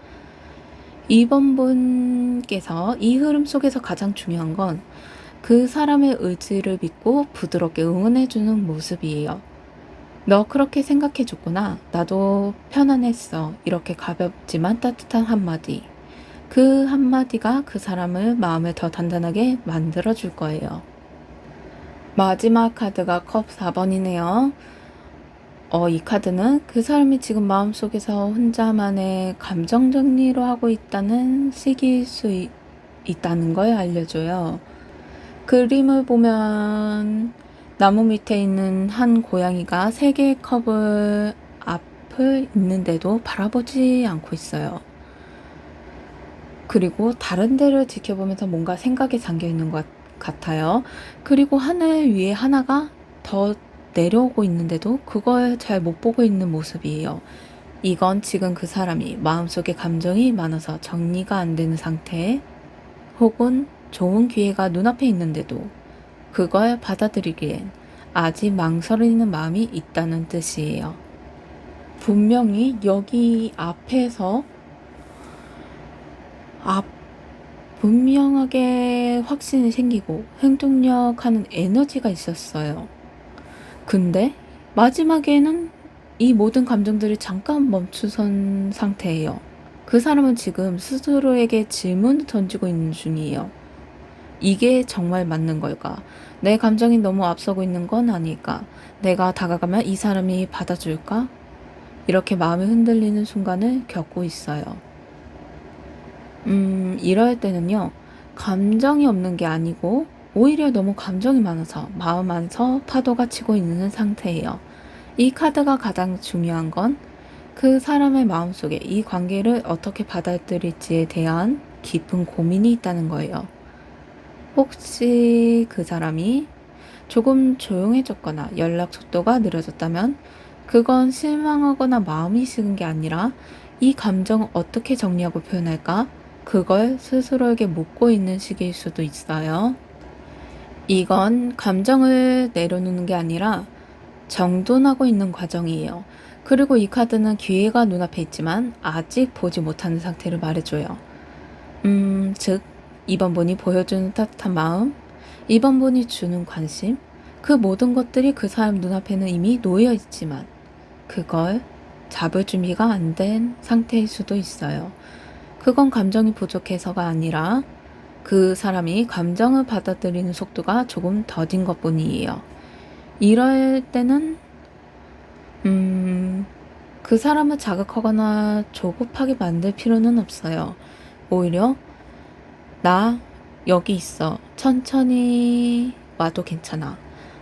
이번 분께서 이 흐름 속에서 가장 중요한 건 그 사람의 의지를 믿고 부드럽게 응원해주는 모습이에요. 너 그렇게 생각해줬구나. 나도 편안했어. 이렇게 가볍지만 따뜻한 한마디. 그 한마디가 그 사람을 마음을 더 단단하게 만들어줄 거예요. 마지막 카드가 컵 4번이네요. 이 카드는 그 사람이 지금 마음속에서 혼자만의 감정 정리로 하고 있다는 시기일 수 있다는 걸 알려줘요. 그림을 보면 나무 밑에 있는 한 고양이가 세 개의 컵을 앞을 있는데도 바라보지 않고 있어요. 그리고 다른 데를 지켜보면서 뭔가 생각에 잠겨 있는 것 같아요. 그리고 하늘 위에 하나가 더 내려오고 있는데도 그걸 잘 못 보고 있는 모습이에요. 이건 지금 그 사람이 마음속에 감정이 많아서 정리가 안 되는 상태 혹은 좋은 기회가 눈앞에 있는데도 그걸 받아들이기엔 아직 망설이는 마음이 있다는 뜻이에요. 분명히 여기 앞에서 분명하게 확신이 생기고 행동력하는 에너지가 있었어요. 근데 마지막에는 이 모든 감정들이 잠깐 멈추선 상태예요. 그 사람은 지금 스스로에게 질문을 던지고 있는 중이에요. 이게 정말 맞는 걸까? 내 감정이 너무 앞서고 있는 건 아닐까? 내가 다가가면 이 사람이 받아줄까? 이렇게 마음이 흔들리는 순간을 겪고 있어요. 이럴 때는요, 감정이 없는 게 아니고, 오히려 너무 감정이 많아서 마음 안에서 파도가 치고 있는 상태예요. 이 카드가 가장 중요한 건 그 사람의 마음속에 이 관계를 어떻게 받아들일지에 대한 깊은 고민이 있다는 거예요. 혹시 그 사람이 조금 조용해졌거나 연락 속도가 느려졌다면 그건 실망하거나 마음이 식은 게 아니라 이 감정을 어떻게 정리하고 표현할까? 그걸 스스로에게 묻고 있는 시기일 수도 있어요. 이건 감정을 내려놓는 게 아니라 정돈하고 있는 과정이에요. 그리고 이 카드는 기회가 눈앞에 있지만 아직 보지 못하는 상태를 말해줘요. 즉, 2번 분이 보여주는 따뜻한 마음, 2번 분이 주는 관심, 그 모든 것들이 그 사람 눈앞에는 이미 놓여 있지만 그걸 잡을 준비가 안 된 상태일 수도 있어요. 그건 감정이 부족해서가 아니라 그 사람이 감정을 받아들이는 속도가 조금 더딘 것뿐이에요. 이럴 때는 그 사람을 자극하거나 조급하게 만들 필요는 없어요. 오히려 나 여기 있어. 천천히 와도 괜찮아.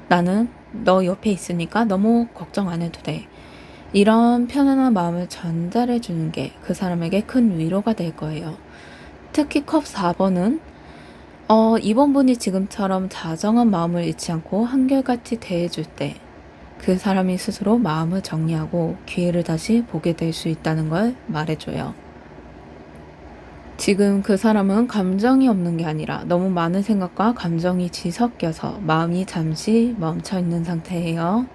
나는 너 옆에 있으니까 너무 걱정 안 해도 돼. 이런 편안한 마음을 전달해 주는 게 그 사람에게 큰 위로가 될 거예요. 특히 컵 4번은 이번 분이 지금처럼 다정한 마음을 잃지 않고 한결같이 대해줄 때 그 사람이 스스로 마음을 정리하고 기회를 다시 보게 될 수 있다는 걸 말해줘요. 지금 그 사람은 감정이 없는 게 아니라 너무 많은 생각과 감정이 뒤섞여서 마음이 잠시 멈춰 있는 상태예요.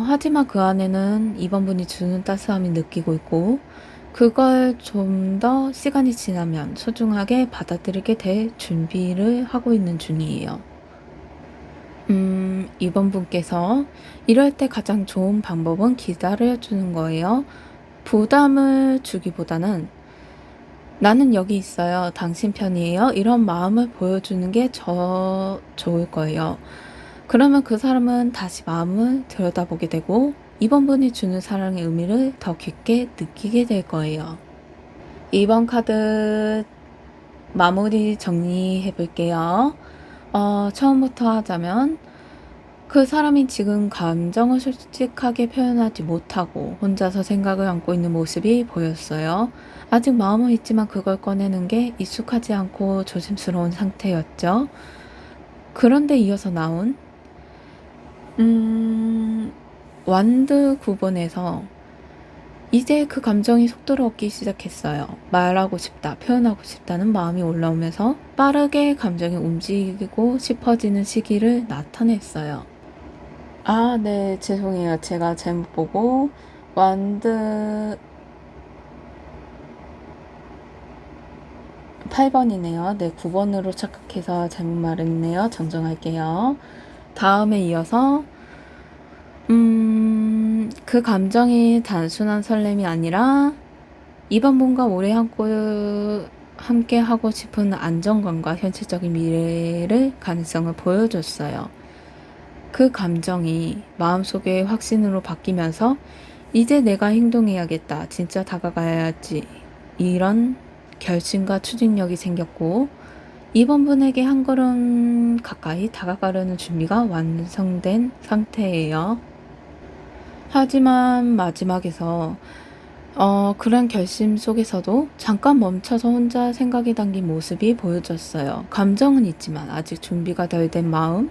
하지만 그 안에는 이번 분이 주는 따스함이 느끼고 있고 그걸 좀 더 시간이 지나면 소중하게 받아들이게 될 준비를 하고 있는 중이에요. 이번 분께서 이럴 때 가장 좋은 방법은 기다려주는 거예요. 부담을 주기보다는 나는 여기 있어요. 당신 편이에요. 이런 마음을 보여주는 게 좋을 거예요. 그러면 그 사람은 다시 마음을 들여다보게 되고 이번 분이 주는 사랑의 의미를 더 깊게 느끼게 될 거예요. 이번 카드 마무리 정리해 볼게요. 처음부터 하자면 그 사람이 지금 감정을 솔직하게 표현하지 못하고 혼자서 생각을 안고 있는 모습이 보였어요. 아직 마음은 있지만 그걸 꺼내는 게 익숙하지 않고 조심스러운 상태였죠. 그런데 이어서 나온 완드 9번에서 이제 그 감정이 속도를 얻기 시작했어요. 말하고 싶다, 표현하고 싶다는 마음이 올라오면서 빠르게 감정이 움직이고 싶어지는 시기를 나타냈어요. 아, 네, 죄송해요. 제가 잘못 보고 완드 8번이네요. 네, 9번으로 착각해서 잘못 말했네요. 정정할게요. 다음에 이어서 그 감정이 단순한 설렘이 아니라 이번 분과 오래 함께 하고 싶은 안정감과 현실적인 미래를 가능성을 보여줬어요. 그 감정이 마음속의 확신으로 바뀌면서 이제 내가 행동해야겠다. 진짜 다가가야지. 이런 결심과 추진력이 생겼고 이번 분에게 한 걸음 가까이 다가가려는 준비가 완성된 상태예요. 하지만 마지막에서 그런 결심 속에서도 잠깐 멈춰서 혼자 생각이 담긴 모습이 보여졌어요. 감정은 있지만 아직 준비가 덜 된 마음,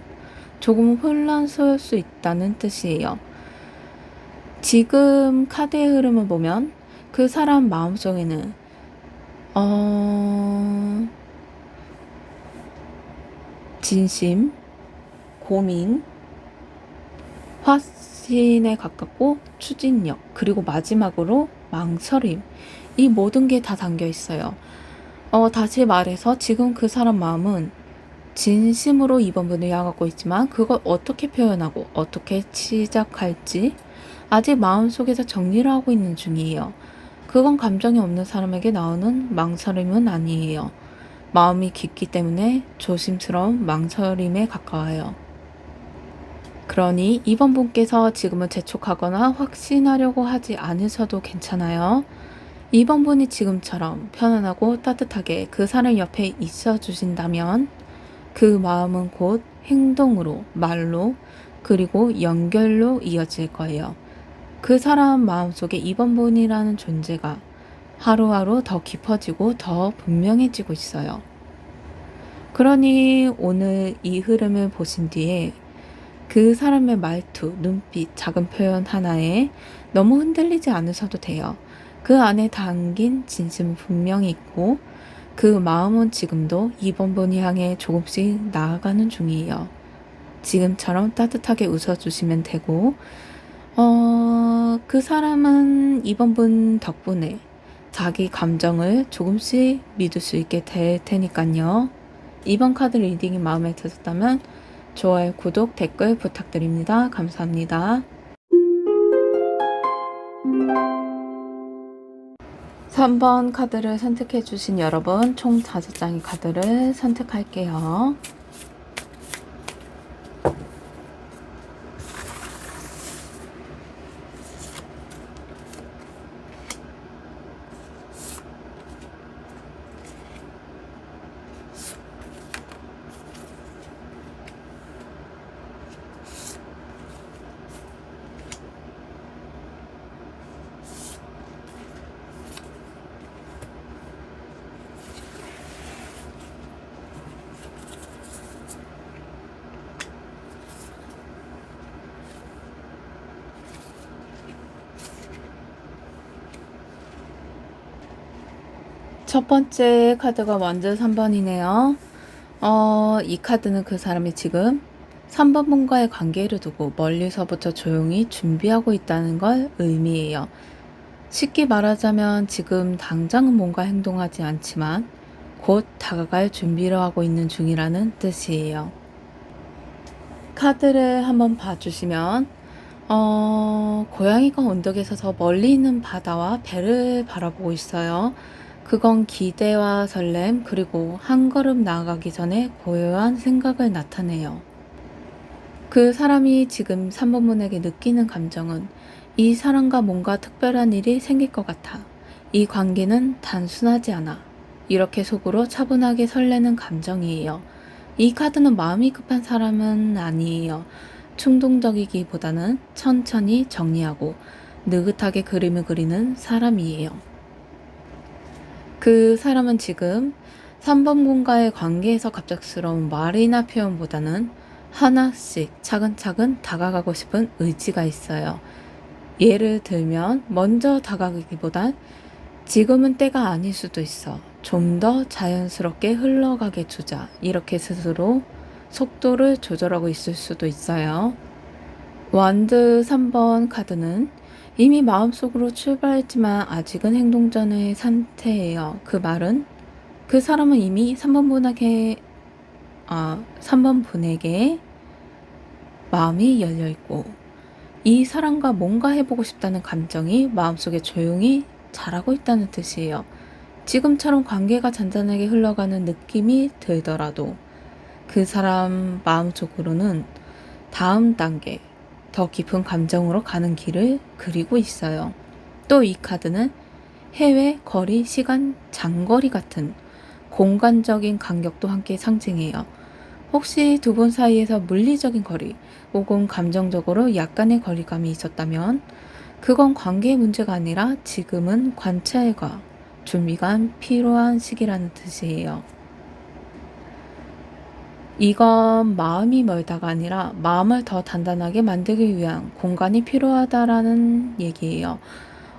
조금 혼란스러울 수 있다는 뜻이에요. 지금 카드의 흐름을 보면 그 사람 마음속에는 진심, 고민, 확신에 가깝고 추진력, 그리고 마지막으로 망설임, 이 모든 게 다 담겨 있어요. 다시 말해서 지금 그 사람 마음은 진심으로 이번 분을 향하고 있지만 그걸 어떻게 표현하고 어떻게 시작할지 아직 마음속에서 정리를 하고 있는 중이에요. 그건 감정이 없는 사람에게 나오는 망설임은 아니에요. 마음이 깊기 때문에 조심스러운 망설임에 가까워요. 그러니 이번 분께서 지금은 재촉하거나 확신하려고 하지 않으셔도 괜찮아요. 이번 분이 지금처럼 편안하고 따뜻하게 그 사람 옆에 있어 주신다면 그 마음은 곧 행동으로, 말로, 그리고 연결로 이어질 거예요. 그 사람 마음속에 이번 분이라는 존재가 하루하루 더 깊어지고 더 분명해지고 있어요. 그러니 오늘 이 흐름을 보신 뒤에 그 사람의 말투, 눈빛, 작은 표현 하나에 너무 흔들리지 않으셔도 돼요. 그 안에 담긴 진심은 분명히 있고 그 마음은 지금도 이번 분이 향해 조금씩 나아가는 중이에요. 지금처럼 따뜻하게 웃어주시면 되고 그 사람은 이번 분 덕분에 자기 감정을 조금씩 믿을 수 있게 될 테니까요. 이번 카드 리딩이 마음에 드셨다면 좋아요, 구독, 댓글 부탁드립니다. 감사합니다. 3번 카드를 선택해 주신 여러분, 총 5장의 카드를 선택할게요. 첫 번째 카드가 완전 3번이네요. 이 카드는 그 사람이 지금 3번 분과의 관계를 두고 멀리서부터 조용히 준비하고 있다는 걸 의미해요. 쉽게 말하자면 지금 당장은 뭔가 행동하지 않지만 곧 다가갈 준비를 하고 있는 중이라는 뜻이에요. 카드를 한번 봐주시면 고양이가 언덕에 서서 멀리 있는 바다와 배를 바라보고 있어요. 그건 기대와 설렘, 그리고 한 걸음 나아가기 전에 고요한 생각을 나타내요. 그 사람이 지금 3번 분에게 느끼는 감정은 이 사람과 뭔가 특별한 일이 생길 것 같아. 이 관계는 단순하지 않아. 이렇게 속으로 차분하게 설레는 감정이에요. 이 카드는 마음이 급한 사람은 아니에요. 충동적이기보다는 천천히 정리하고 느긋하게 그림을 그리는 사람이에요. 그 사람은 지금 3번 분과의 관계에서 갑작스러운 말이나 표현보다는 하나씩 차근차근 다가가고 싶은 의지가 있어요. 예를 들면 먼저 다가가기보단 지금은 때가 아닐 수도 있어. 좀 더 자연스럽게 흘러가게 두자. 이렇게 스스로 속도를 조절하고 있을 수도 있어요. 완드 3번 카드는 이미 마음속으로 출발했지만 아직은 행동 전의 상태예요. 그 말은 그 사람은 이미 3번 분에게 마음이 열려 있고 이 사람과 뭔가 해보고 싶다는 감정이 마음속에 조용히 자라고 있다는 뜻이에요. 지금처럼 관계가 잔잔하게 흘러가는 느낌이 들더라도 그 사람 마음속으로는 다음 단계, 더 깊은 감정으로 가는 길을 그리고 있어요. 또 이 카드는 해외, 거리, 시간, 장거리 같은 공간적인 간격도 함께 상징해요. 혹시 두 분 사이에서 물리적인 거리 혹은 감정적으로 약간의 거리감이 있었다면 그건 관계의 문제가 아니라 지금은 관찰과 준비가 필요한 시기라는 뜻이에요. 이건 마음이 멀다가 아니라 마음을 더 단단하게 만들기 위한 공간이 필요하다라는 얘기예요.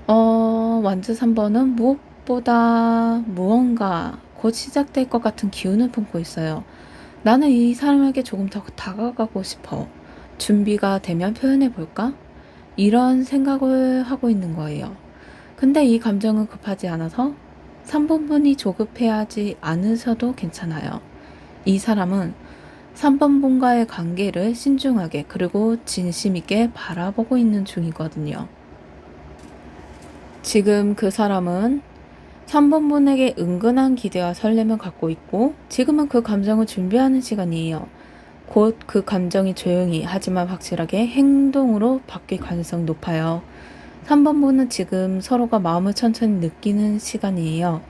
완즈 3번은 무엇보다 무언가 곧 시작될 것 같은 기운을 품고 있어요. 나는 이 사람에게 조금 더 다가가고 싶어. 준비가 되면 표현해 볼까? 이런 생각을 하고 있는 거예요. 근데 이 감정은 급하지 않아서 3번 분이 조급해하지 않으셔도 괜찮아요. 이 사람은 3번 분과의 관계를 신중하게 그리고 진심 있게 바라보고 있는 중이거든요. 지금 그 사람은 3번 분에게 은근한 기대와 설렘을 갖고 있고 지금은 그 감정을 준비하는 시간이에요. 곧 그 감정이 조용히 하지만 확실하게 행동으로 바뀔 가능성이 높아요. 3번 분은 지금 서로가 마음을 천천히 느끼는 시간이에요.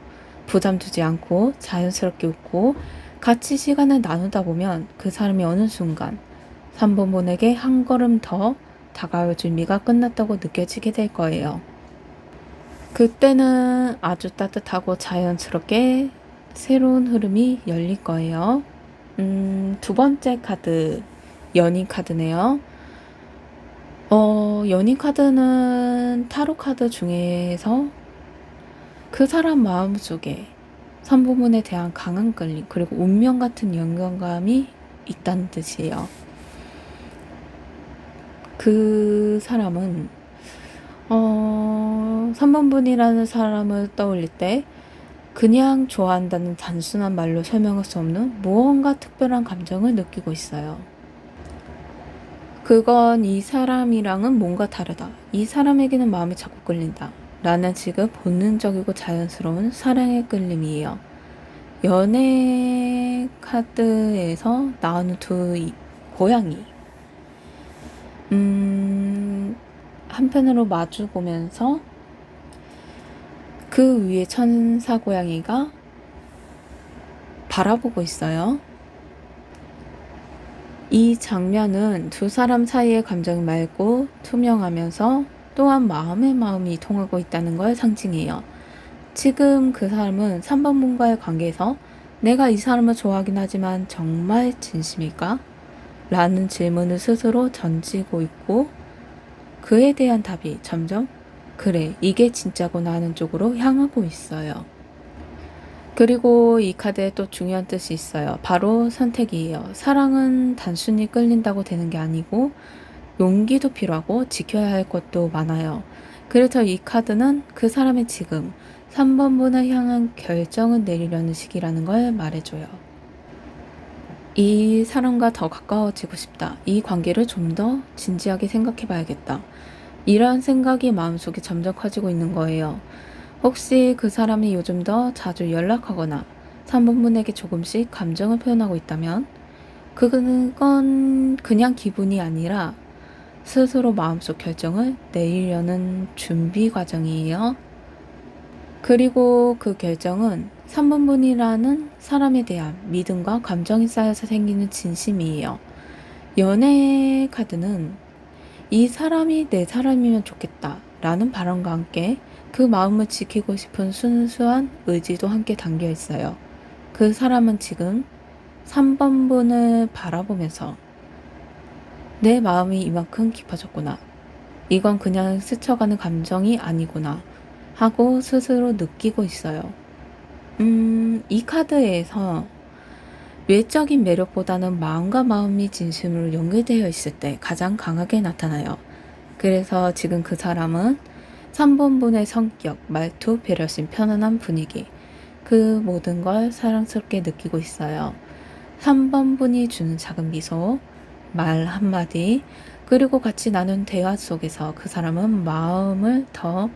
부담 두지 않고 자연스럽게 웃고 같이 시간을 나누다 보면 그 사람이 어느 순간 3번 분에게 한 걸음 더 다가올 준비가 끝났다고 느껴지게 될 거예요. 그때는 아주 따뜻하고 자연스럽게 새로운 흐름이 열릴 거예요. 두 번째 카드, 연인 카드네요. 연인 카드는 타로 카드 중에서 그 사람 마음속에 3부분에 대한 강한 끌림 그리고 운명 같은 연관감이 있다는 뜻이에요. 그 사람은 3번 분이라는 사람을 떠올릴 때 그냥 좋아한다는 단순한 말로 설명할 수 없는 무언가 특별한 감정을 느끼고 있어요. 그건 이 사람이랑은 뭔가 다르다. 이 사람에게는 마음이 자꾸 끌린다. 라는 지금 본능적이고 자연스러운 사랑의 끌림이에요. 연애 카드에서 나오는 고양이. 한편으로 마주 보면서 그 위에 천사 고양이가 바라보고 있어요. 이 장면은 두 사람 사이의 감정이 맑고 투명하면서 또한 마음이 통하고 있다는 걸 상징해요. 지금 그 사람은 3번 분과의 관계에서 내가 이 사람을 좋아하긴 하지만 정말 진심일까? 라는 질문을 스스로 던지고 있고 그에 대한 답이 점점 그래, 이게 진짜구나 하는 쪽으로 향하고 있어요. 그리고 이 카드에 또 중요한 뜻이 있어요. 바로 선택이에요. 사랑은 단순히 끌린다고 되는 게 아니고 용기도 필요하고 지켜야 할 것도 많아요. 그래서 이 카드는 그 사람의 지금 3번 분을 향한 결정을 내리려는 시기라는 걸 말해줘요. 이 사람과 더 가까워지고 싶다. 이 관계를 좀 더 진지하게 생각해 봐야겠다. 이런 생각이 마음속에 점점 커지고 있는 거예요. 혹시 그 사람이 요즘 더 자주 연락하거나 3번 분에게 조금씩 감정을 표현하고 있다면 그건 그냥 기분이 아니라 스스로 마음속 결정을 내리려는 준비 과정이에요. 그리고 그 결정은 3번 분이라는 사람에 대한 믿음과 감정이 쌓여서 생기는 진심이에요. 연애 카드는 이 사람이 내 사람이면 좋겠다 라는 바람과 함께 그 마음을 지키고 싶은 순수한 의지도 함께 담겨 있어요. 그 사람은 지금 3번 분을 바라보면서 내 마음이 이만큼 깊어졌구나. 이건 그냥 스쳐가는 감정이 아니구나 하고 스스로 느끼고 있어요. 이 카드에서 외적인 매력보다는 마음과 마음이 진심으로 연결되어 있을 때 가장 강하게 나타나요. 그래서 지금 그 사람은 3번 분의 성격, 말투, 배려심, 편안한 분위기 그 모든 걸 사랑스럽게 느끼고 있어요. 3번 분이 주는 작은 미소, 말 한마디, 그리고 같이 나눈 대화 속에서 그 사람은 마음을 더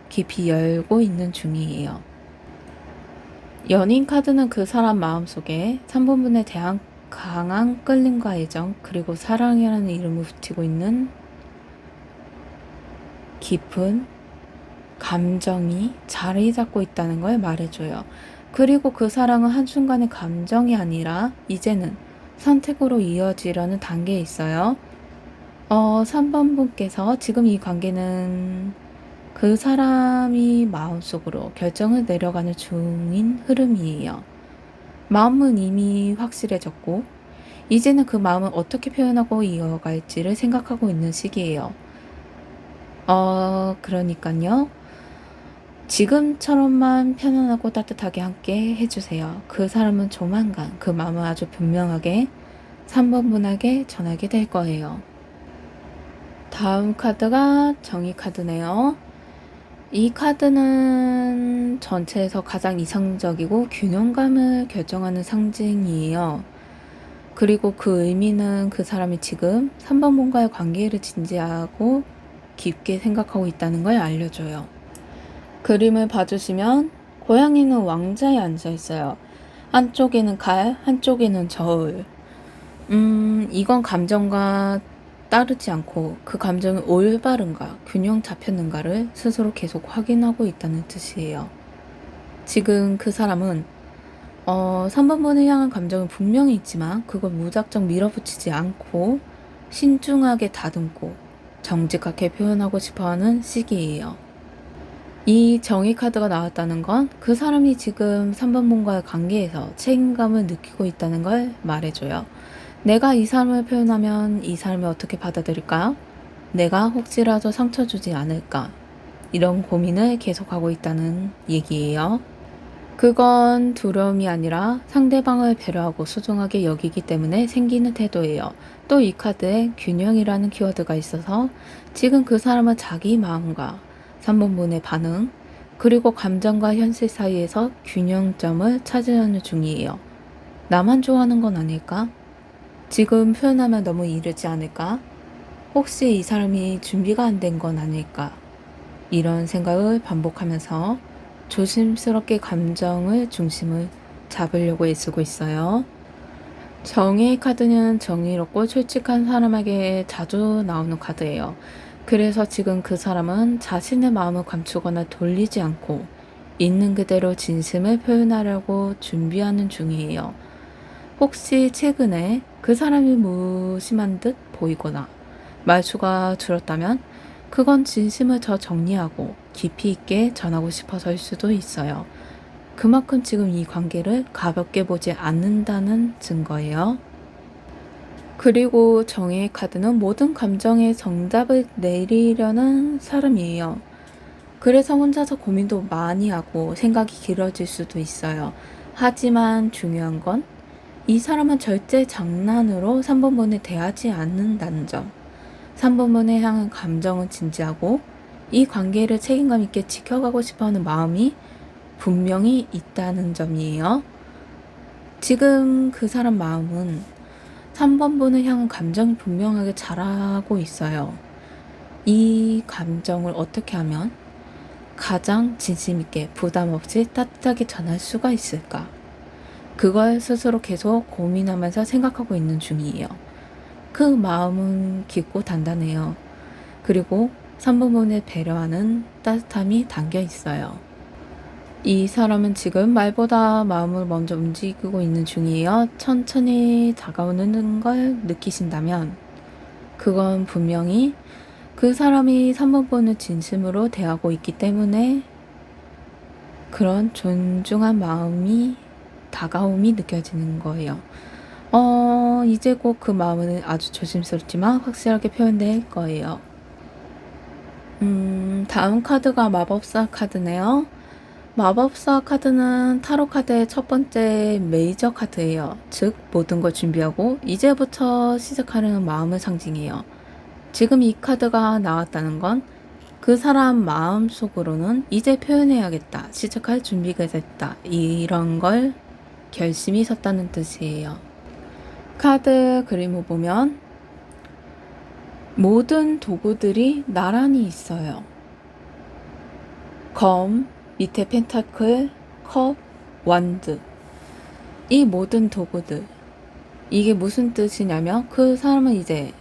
깊이 열고 있는 중이에요. 연인 카드는 그 사람 마음속에 3번 분에 대한 강한 끌림과 애정, 그리고 사랑이라는 이름을 붙이고 있는 깊은 감정이 자리 잡고 있다는 걸 말해줘요. 그리고 그 사랑은 한순간의 감정이 아니라 이제는 선택으로 이어지려는 단계에 있어요. 3번 분께서 지금 이 관계는 그 사람이 마음속으로 결정을 내려가는 중인 흐름이에요. 마음은 이미 확실해졌고 이제는 그 마음을 어떻게 표현하고 이어갈지를 생각하고 있는 시기예요. 그러니까요. 지금처럼만 편안하고 따뜻하게 함께 해주세요. 그 사람은 조만간 그 마음을 아주 분명하게 3번 분에게 전하게 될 거예요. 다음 카드가 정의 카드네요. 이 카드는 전체에서 가장 이상적이고 균형감을 결정하는 상징이에요. 그리고 그 의미는 그 사람이 지금 3번 분과의 관계를 진지하고 깊게 생각하고 있다는 걸 알려줘요. 그림을 봐주시면 고양이는 왕자에 앉아 있어요. 한쪽에는 갈, 한쪽에는 저울. 이건 감정과 따르지 않고 그 감정이 올바른가, 균형 잡혔는가를 스스로 계속 확인하고 있다는 뜻이에요. 지금 그 사람은 3번 분을 향한 감정은 분명히 있지만 그걸 무작정 밀어붙이지 않고 신중하게 다듬고 정직하게 표현하고 싶어하는 시기예요. 이 정의 카드가 나왔다는 건 그 사람이 지금 3번 분과의 관계에서 책임감을 느끼고 있다는 걸 말해줘요. 내가 이 사람을 표현하면 이 사람이 어떻게 받아들일까? 내가 혹시라도 상처 주지 않을까? 이런 고민을 계속하고 있다는 얘기예요. 그건 두려움이 아니라 상대방을 배려하고 소중하게 여기기 때문에 생기는 태도예요. 또 이 카드에 균형이라는 키워드가 있어서 지금 그 사람은 자기 마음과 3번 분의 반응, 그리고 감정과 현실 사이에서 균형점을 찾으려는 중이에요. 나만 좋아하는 건 아닐까? 지금 표현하면 너무 이르지 않을까? 혹시 이 사람이 준비가 안 된 건 아닐까? 이런 생각을 반복하면서 조심스럽게 감정을 중심을 잡으려고 애쓰고 있어요. 정의의 카드는 정의롭고 솔직한 사람에게 자주 나오는 카드예요. 그래서 지금 그 사람은 자신의 마음을 감추거나 돌리지 않고 있는 그대로 진심을 표현하려고 준비하는 중이에요. 혹시 최근에 그 사람이 무심한 듯 보이거나 말수가 줄었다면 그건 진심을 더 정리하고 깊이 있게 전하고 싶어서일 수도 있어요. 그만큼 지금 이 관계를 가볍게 보지 않는다는 증거예요. 그리고 정의의 카드는 모든 감정에 정답을 내리려는 사람이에요. 그래서 혼자서 고민도 많이 하고 생각이 길어질 수도 있어요. 하지만 중요한 건 이 사람은 절대 장난으로 3번분을 대하지 않는다는 점. 3번분에 향한 감정은 진지하고 이 관계를 책임감 있게 지켜가고 싶어하는 마음이 분명히 있다는 점이에요. 지금 그 사람 마음은 3번분을 향한 감정이 분명하게 자라고 있어요. 이 감정을 어떻게 하면 가장 진심 있게 부담 없이 따뜻하게 전할 수가 있을까? 그걸 스스로 계속 고민하면서 생각하고 있는 중이에요. 그 마음은 깊고 단단해요. 그리고 3번분을 배려하는 따뜻함이 담겨 있어요. 이 사람은 지금 말보다 마음을 먼저 움직이고 있는 중이에요. 천천히 다가오는 걸 느끼신다면 그건 분명히 그 사람이 3번분을 진심으로 대하고 있기 때문에 그런 존중한 마음이 다가옴이 느껴지는 거예요. 이제 곧 그 마음은 아주 조심스럽지만 확실하게 표현될 거예요. 다음 카드가 마법사 카드네요. 마법사 카드는 타로 카드의 첫 번째 메이저 카드예요. 즉 모든 걸 준비하고 이제부터 시작하려는 마음을 상징해요. 지금 이 카드가 나왔다는 건 그 사람 마음속으로는 이제 표현해야겠다, 시작할 준비가 됐다, 이런 걸 결심이 섰다는 뜻이에요. 카드 그림을 보면 모든 도구들이 나란히 있어요. 검, 밑에 펜타클, 컵, 완드. 이 모든 도구들. 이게 무슨 뜻이냐면 그 사람은 이제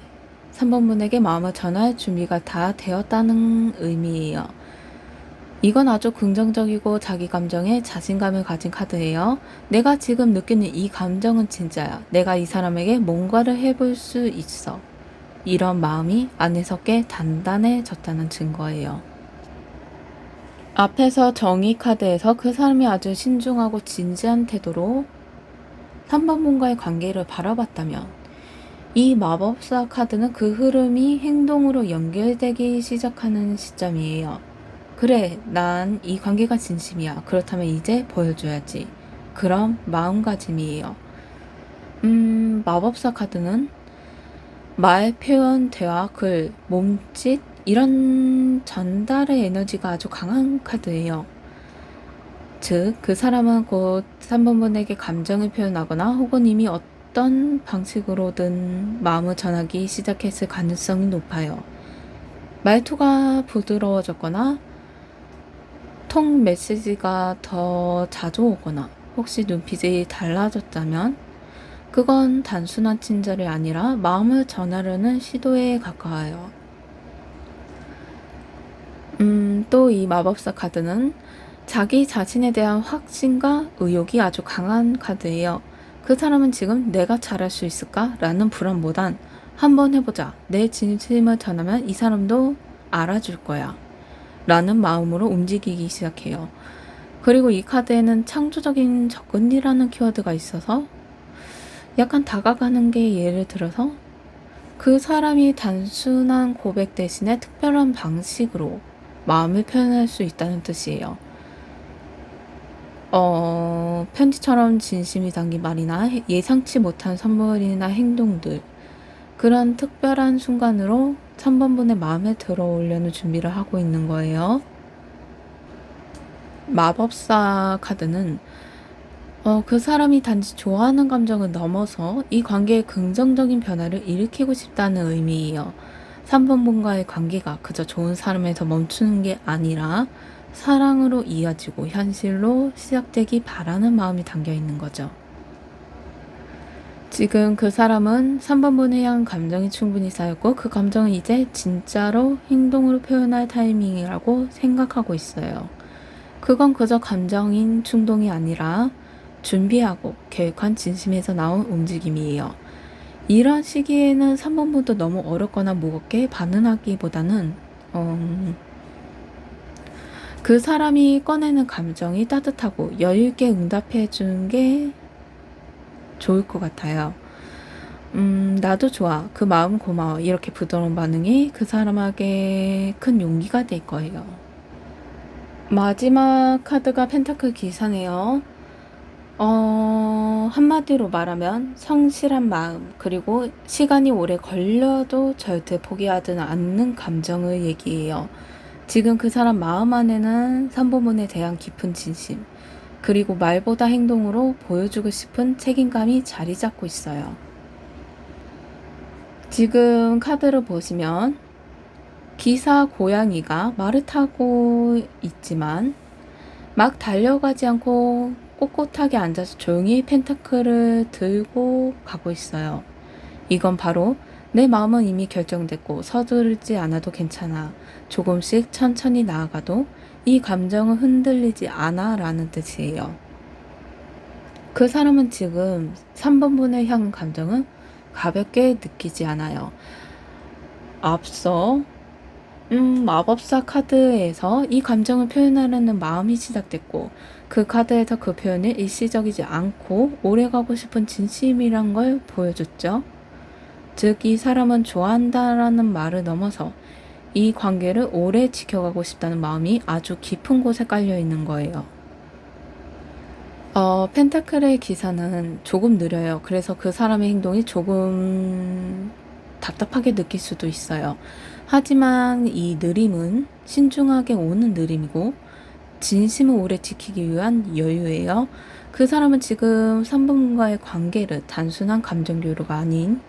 3번분에게 마음을 전할 준비가 다 되었다는 의미예요. 이건 아주 긍정적이고 자기 감정에 자신감을 가진 카드예요. 내가 지금 느끼는 이 감정은 진짜야. 내가 이 사람에게 뭔가를 해볼 수 있어. 이런 마음이 안에서 꽤 단단해졌다는 증거예요. 앞에서 정의 카드에서 그 사람이 아주 신중하고 진지한 태도로 3번분과의 관계를 바라봤다면 이 마법사 카드는 그 흐름이 행동으로 연결되기 시작하는 시점이에요. 그래, 난 이 관계가 진심이야. 그렇다면 이제 보여줘야지. 그런 마음가짐이에요. 마법사 카드는 말, 표현, 대화, 글, 몸짓 이런 전달의 에너지가 아주 강한 카드예요. 즉, 그 사람은 곧 3번분에게 감정을 표현하거나 혹은 이미 어떤 방식으로든 마음을 전하기 시작했을 가능성이 높아요. 말투가 부드러워졌거나 통 메시지가 더 자주 오거나 혹시 눈빛이 달라졌다면 그건 단순한 친절이 아니라 마음을 전하려는 시도에 가까워요. 또 이 마법사 카드는 자기 자신에 대한 확신과 의욕이 아주 강한 카드예요. 그 사람은 지금 내가 잘할 수 있을까? 라는 불안보단 한번 해보자. 내 진심을 전하면 이 사람도 알아줄 거야. 라는 마음으로 움직이기 시작해요. 그리고 이 카드에는 창조적인 접근이라는 키워드가 있어서 약간 다가가는 게 예를 들어서 그 사람이 단순한 고백 대신에 특별한 방식으로 마음을 표현할 수 있다는 뜻이에요. 편지처럼 진심이 담긴 말이나 예상치 못한 선물이나 행동들, 그런 특별한 순간으로 3번분의 마음에 들어오려는 준비를 하고 있는 거예요. 마법사 카드는 그 사람이 단지 좋아하는 감정을 넘어서 이 관계에 긍정적인 변화를 일으키고 싶다는 의미예요. 3번 분과의 관계가 그저 좋은 사람에서 멈추는 게 아니라 사랑으로 이어지고 현실로 시작되기 바라는 마음이 담겨 있는 거죠. 지금 그 사람은 3번 분에 향한 감정이 충분히 쌓였고 그 감정은 이제 진짜로 행동으로 표현할 타이밍이라고 생각하고 있어요. 그건 그저 감정인 충동이 아니라 준비하고 계획한 진심에서 나온 움직임이에요. 이런 시기에는 3번분도 너무 어렵거나 무겁게 반응하기보다는 그 사람이 꺼내는 감정이 따뜻하고 여유 있게 응답해 주는 게 좋을 것 같아요. 나도 좋아. 그 마음 고마워. 이렇게 부드러운 반응이 그 사람에게 큰 용기가 될 거예요. 마지막 카드가 펜타클 기사네요. 한마디로 말하면 성실한 마음, 그리고 시간이 오래 걸려도 절대 포기하지 않는 감정을 얘기해요. 지금 그 사람 마음 안에는 3번분에 대한 깊은 진심, 그리고 말보다 행동으로 보여주고 싶은 책임감이 자리 잡고 있어요. 지금 카드를 보시면 기사 고양이가 말을 타고 있지만 막 달려가지 않고 꼿꼿하게 앉아서 조용히 펜타클을 들고 가고 있어요. 이건 바로 내 마음은 이미 결정됐고 서두르지 않아도 괜찮아. 조금씩 천천히 나아가도 이 감정은 흔들리지 않아 라는 뜻이에요. 그 사람은 지금 3번분을 향한 감정은 가볍게 느끼지 않아요. 앞서 마법사 카드에서 이 감정을 표현하려는 마음이 시작됐고 그 카드에서 그 표현이 일시적이지 않고 오래가고 싶은 진심이란 걸 보여줬죠. 즉 이 사람은 좋아한다라는 말을 넘어서 이 관계를 오래 지켜가고 싶다는 마음이 아주 깊은 곳에 깔려 있는 거예요. 펜타클의 기사는 조금 느려요. 그래서 그 사람의 행동이 조금 답답하게 느낄 수도 있어요. 하지만 이 느림은 신중하게 오는 느림이고 진심을 오래 지키기 위한 여유예요. 그 사람은 지금 3번과의 관계를 단순한 감정 교류가 아닌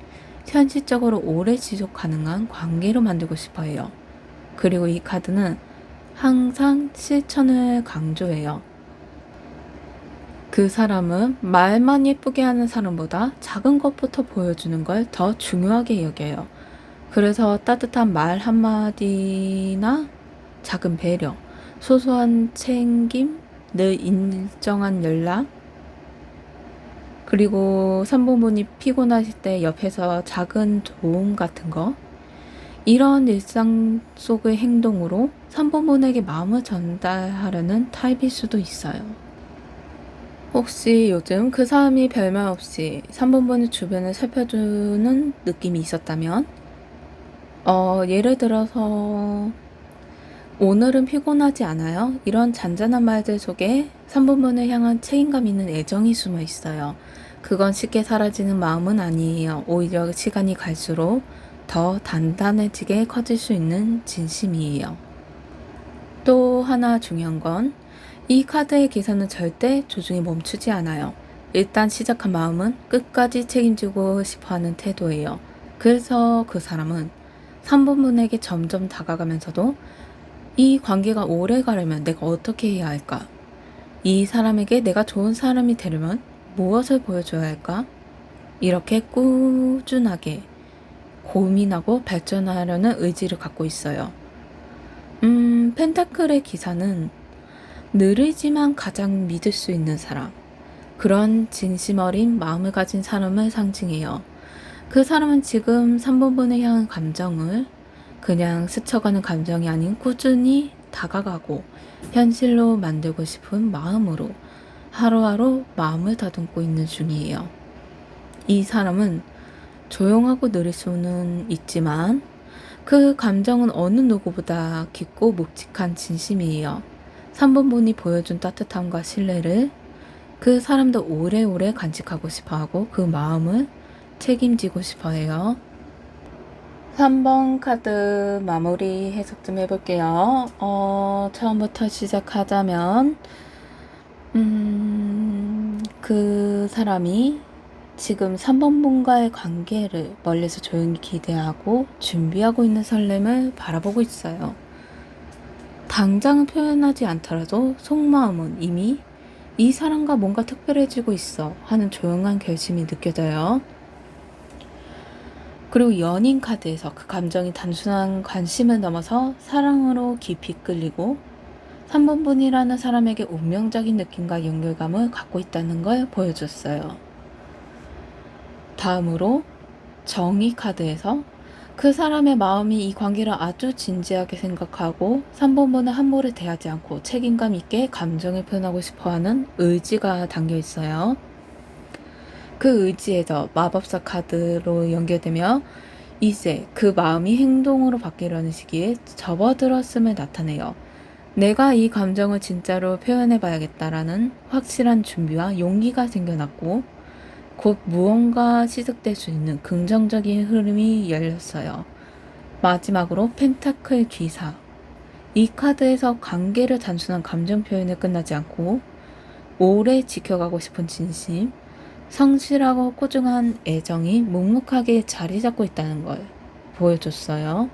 현실적으로 오래 지속 가능한 관계로 만들고 싶어 해요. 그리고 이 카드는 항상 실천을 강조해요. 그 사람은 말만 예쁘게 하는 사람보다 작은 것부터 보여주는 걸 더 중요하게 여겨요. 그래서 따뜻한 말 한마디나 작은 배려, 소소한 챙김, 늘 일정한 연락, 그리고 3번분이 피곤하실 때 옆에서 작은 도움 같은 거, 이런 일상 속의 행동으로 3번분에게 마음을 전달하려는 타입일 수도 있어요. 혹시 요즘 그 사람이 별말 없이 3번분의 주변을 살펴주는 느낌이 있었다면 예를 들어서 오늘은 피곤하지 않아요? 이런 잔잔한 말들 속에 3번분을 향한 책임감 있는 애정이 숨어 있어요. 그건 쉽게 사라지는 마음은 아니에요. 오히려 시간이 갈수록 더 단단해지게 커질 수 있는 진심이에요. 또 하나 중요한 건 이 카드의 기사는 절대 조중에 멈추지 않아요. 일단 시작한 마음은 끝까지 책임지고 싶어하는 태도예요. 그래서 그 사람은 3번분에게 점점 다가가면서도 이 관계가 오래 가려면 내가 어떻게 해야 할까? 이 사람에게 내가 좋은 사람이 되려면 무엇을 보여줘야 할까? 이렇게 꾸준하게 고민하고 발전하려는 의지를 갖고 있어요. 펜타클의 기사는 느리지만 가장 믿을 수 있는 사람, 그런 진심 어린 마음을 가진 사람을 상징해요. 그 사람은 지금 3번분을 향한 감정을 그냥 스쳐가는 감정이 아닌 꾸준히 다가가고 현실로 만들고 싶은 마음으로 하루하루 마음을 다듬고 있는 중이에요. 이 사람은 조용하고 느릴 수는 있지만 그 감정은 어느 누구보다 깊고 묵직한 진심이에요. 3번분이 보여준 따뜻함과 신뢰를 그 사람도 오래오래 간직하고 싶어하고 그 마음을 책임지고 싶어해요. 3번 카드 마무리 해석 좀 해볼게요. 처음부터 시작하자면 그 사람이 지금 3번 분과의 관계를 멀리서 조용히 기대하고 준비하고 있는 설렘을 바라보고 있어요. 당장은 표현하지 않더라도 속마음은 이미 이 사람과 뭔가 특별해지고 있어 하는 조용한 결심이 느껴져요. 그리고 연인 카드에서 그 감정이 단순한 관심을 넘어서 사랑으로 깊이 끌리고 3번 분이라는 사람에게 운명적인 느낌과 연결감을 갖고 있다는 걸 보여줬어요. 다음으로 정의 카드에서 그 사람의 마음이 이 관계를 아주 진지하게 생각하고 3번 분을 함부로 대하지 않고 책임감 있게 감정을 표현하고 싶어하는 의지가 담겨 있어요. 그 의지에서 마법사 카드로 연결되며 이제 그 마음이 행동으로 바뀌려는 시기에 접어들었음을 나타내요. 내가 이 감정을 진짜로 표현해봐야겠다라는 확실한 준비와 용기가 생겨났고 곧 무언가 시작될 수 있는 긍정적인 흐름이 열렸어요. 마지막으로 펜타클 기사. 이 카드에서 관계를 단순한 감정 표현에 끝나지 않고 오래 지켜가고 싶은 진심, 성실하고 꾸준한 애정이 묵묵하게 자리 잡고 있다는 걸 보여줬어요.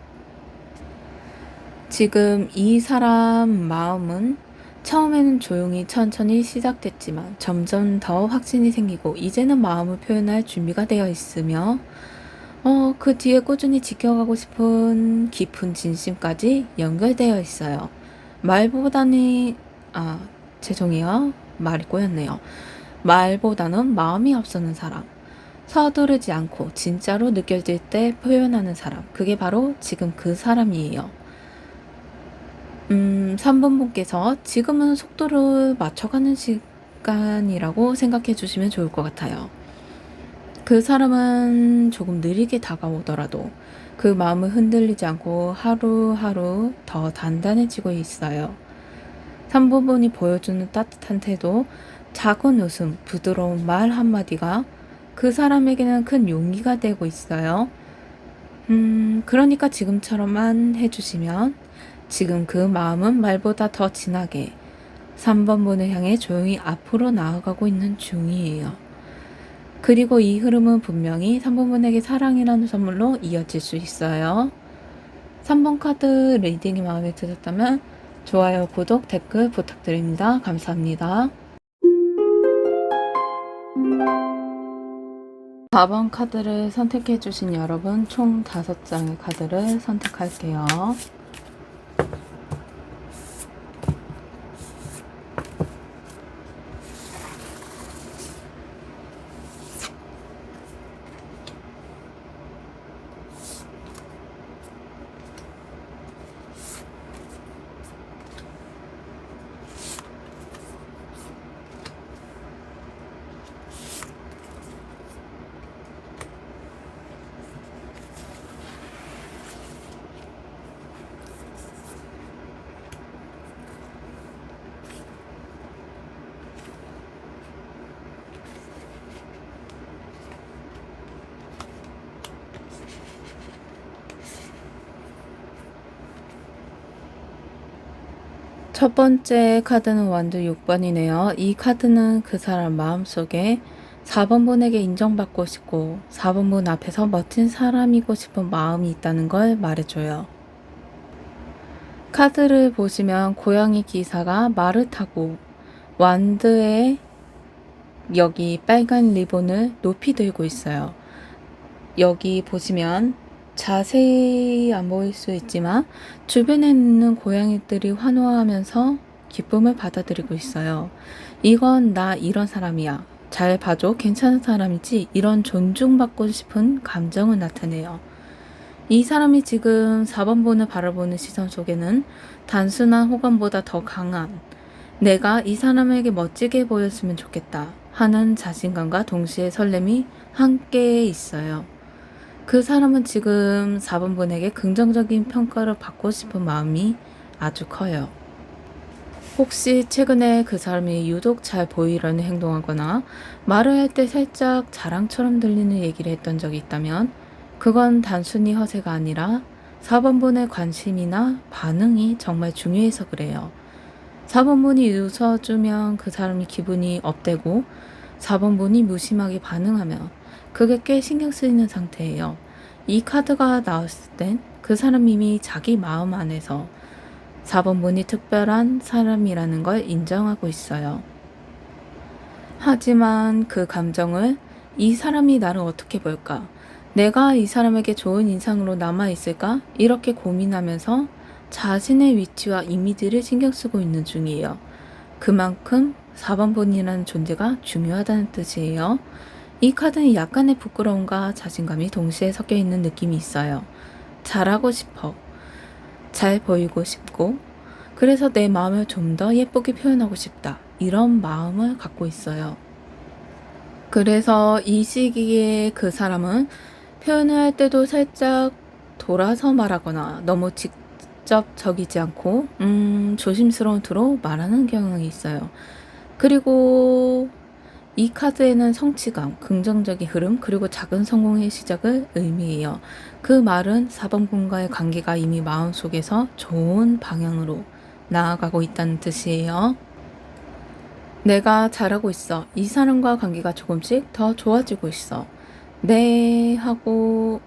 지금 이 사람 마음은 처음에는 조용히 천천히 시작됐지만 점점 더 확신이 생기고 이제는 마음을 표현할 준비가 되어 있으며 그 뒤에 꾸준히 지켜가고 싶은 깊은 진심까지 연결되어 있어요. 말보다는 죄송해요. 말이 꼬였네요. 말보다는 마음이 앞서는 사람. 서두르지 않고 진짜로 느껴질 때 표현하는 사람. 그게 바로 지금 그 사람이에요. 3번 분께서 지금은 속도를 맞춰가는 시간이라고 생각해 주시면 좋을 것 같아요. 그 사람은 조금 느리게 다가오더라도 그 마음을 흔들리지 않고 하루하루 더 단단해지고 있어요. 3번 분이 보여주는 따뜻한 태도, 작은 웃음, 부드러운 말 한마디가 그 사람에게는 큰 용기가 되고 있어요. 그러니까 지금처럼만 해주시면 지금 그 마음은 말보다 더 진하게 3번 분을 향해 조용히 앞으로 나아가고 있는 중이에요. 그리고 이 흐름은 분명히 3번 분에게 사랑이라는 선물로 이어질 수 있어요. 3번 카드 리딩이 마음에 드셨다면 좋아요, 구독, 댓글 부탁드립니다. 감사합니다. 4번 카드를 선택해 주신 여러분 총 5장의 카드를 선택할게요. 첫 번째 카드는 완두 6번이네요. 이 카드는 그 사람 마음속에 4번 분에게 인정받고 싶고 4번 분 앞에서 멋진 사람이고 싶은 마음이 있다는 걸 말해줘요. 카드를 보시면 고양이 기사가 말을 타고 완드에 여기 빨간 리본을 높이 들고 있어요. 여기 보시면 자세히 안 보일 수 있지만 주변에 있는 고양이들이 환호하면서 기쁨을 받아들이고 있어요. 이건 나 이런 사람이야. 잘 봐줘. 괜찮은 사람이지. 이런 존중받고 싶은 감정을 나타내요. 이 사람이 지금 4번 분을 바라보는 시선 속에는 단순한 호감보다 더 강한 내가 이 사람에게 멋지게 보였으면 좋겠다 하는 자신감과 동시에 설렘이 함께 있어요. 그 사람은 지금 4번 분에게 긍정적인 평가를 받고 싶은 마음이 아주 커요. 혹시 최근에 그 사람이 유독 잘 보이려는 행동하거나 말을 할 때 살짝 자랑처럼 들리는 얘기를 했던 적이 있다면 그건 단순히 허세가 아니라 4번 분의 관심이나 반응이 정말 중요해서 그래요. 4번 분이 웃어주면 그 사람이 기분이 업되고 4번 분이 무심하게 반응하면 그게 꽤 신경 쓰이는 상태예요. 이 카드가 나왔을 땐 그 사람 이미 자기 마음 안에서 4번 분이 특별한 사람이라는 걸 인정하고 있어요. 하지만 그 감정을 이 사람이 나를 어떻게 볼까? 내가 이 사람에게 좋은 인상으로 남아있을까? 이렇게 고민하면서 자신의 위치와 이미지를 신경 쓰고 있는 중이에요. 그만큼 4번 분이라는 존재가 중요하다는 뜻이에요. 이 카드는 약간의 부끄러움과 자신감이 동시에 섞여 있는 느낌이 있어요. 잘하고 싶어. 잘 보이고 싶고, 그래서 내 마음을 좀 더 예쁘게 표현하고 싶다. 이런 마음을 갖고 있어요. 그래서 이 시기에 그 사람은 표현을 할 때도 살짝 돌아서 말하거나 너무 직접적이지 않고 조심스러운 투로 말하는 경향이 있어요. 그리고 이 카드에는 성취감, 긍정적인 흐름, 그리고 작은 성공의 시작을 의미해요. 그 말은 4번 분과의 관계가 이미 마음속에서 좋은 방향으로 나아가고 있다는 뜻이에요. 내가 잘하고 있어. 이 사람과 관계가 조금씩 더 좋아지고 있어. 네 하고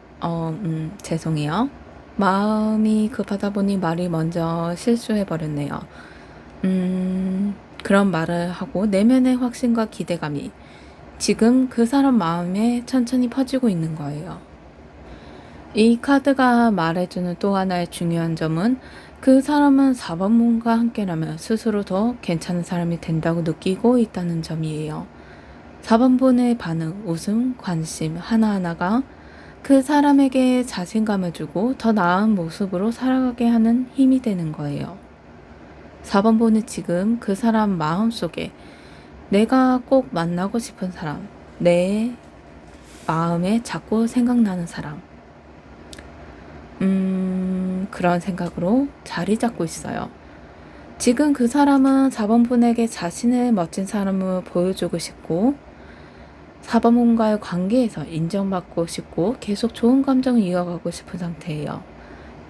죄송해요. 마음이 급하다 보니 말이 먼저 실수해버렸네요. 그런 말을 하고 내면의 확신과 기대감이 지금 그 사람 마음에 천천히 퍼지고 있는 거예요. 이 카드가 말해주는 또 하나의 중요한 점은 그 사람은 4번문과 함께라면 스스로 더 괜찮은 사람이 된다고 느끼고 있다는 점이에요. 4번분의 반응, 웃음, 관심 하나하나가 그 사람에게 자신감을 주고 더 나은 모습으로 살아가게 하는 힘이 되는 거예요. 4번분은 지금 그 사람 마음속에 내가 꼭 만나고 싶은 사람, 내 마음에 자꾸 생각나는 사람, 그런 생각으로 자리 잡고 있어요. 지금 그 사람은 4번분에게 자신의 멋진 사람을 보여주고 싶고 4번분과의 관계에서 인정받고 싶고 계속 좋은 감정을 이어가고 싶은 상태예요.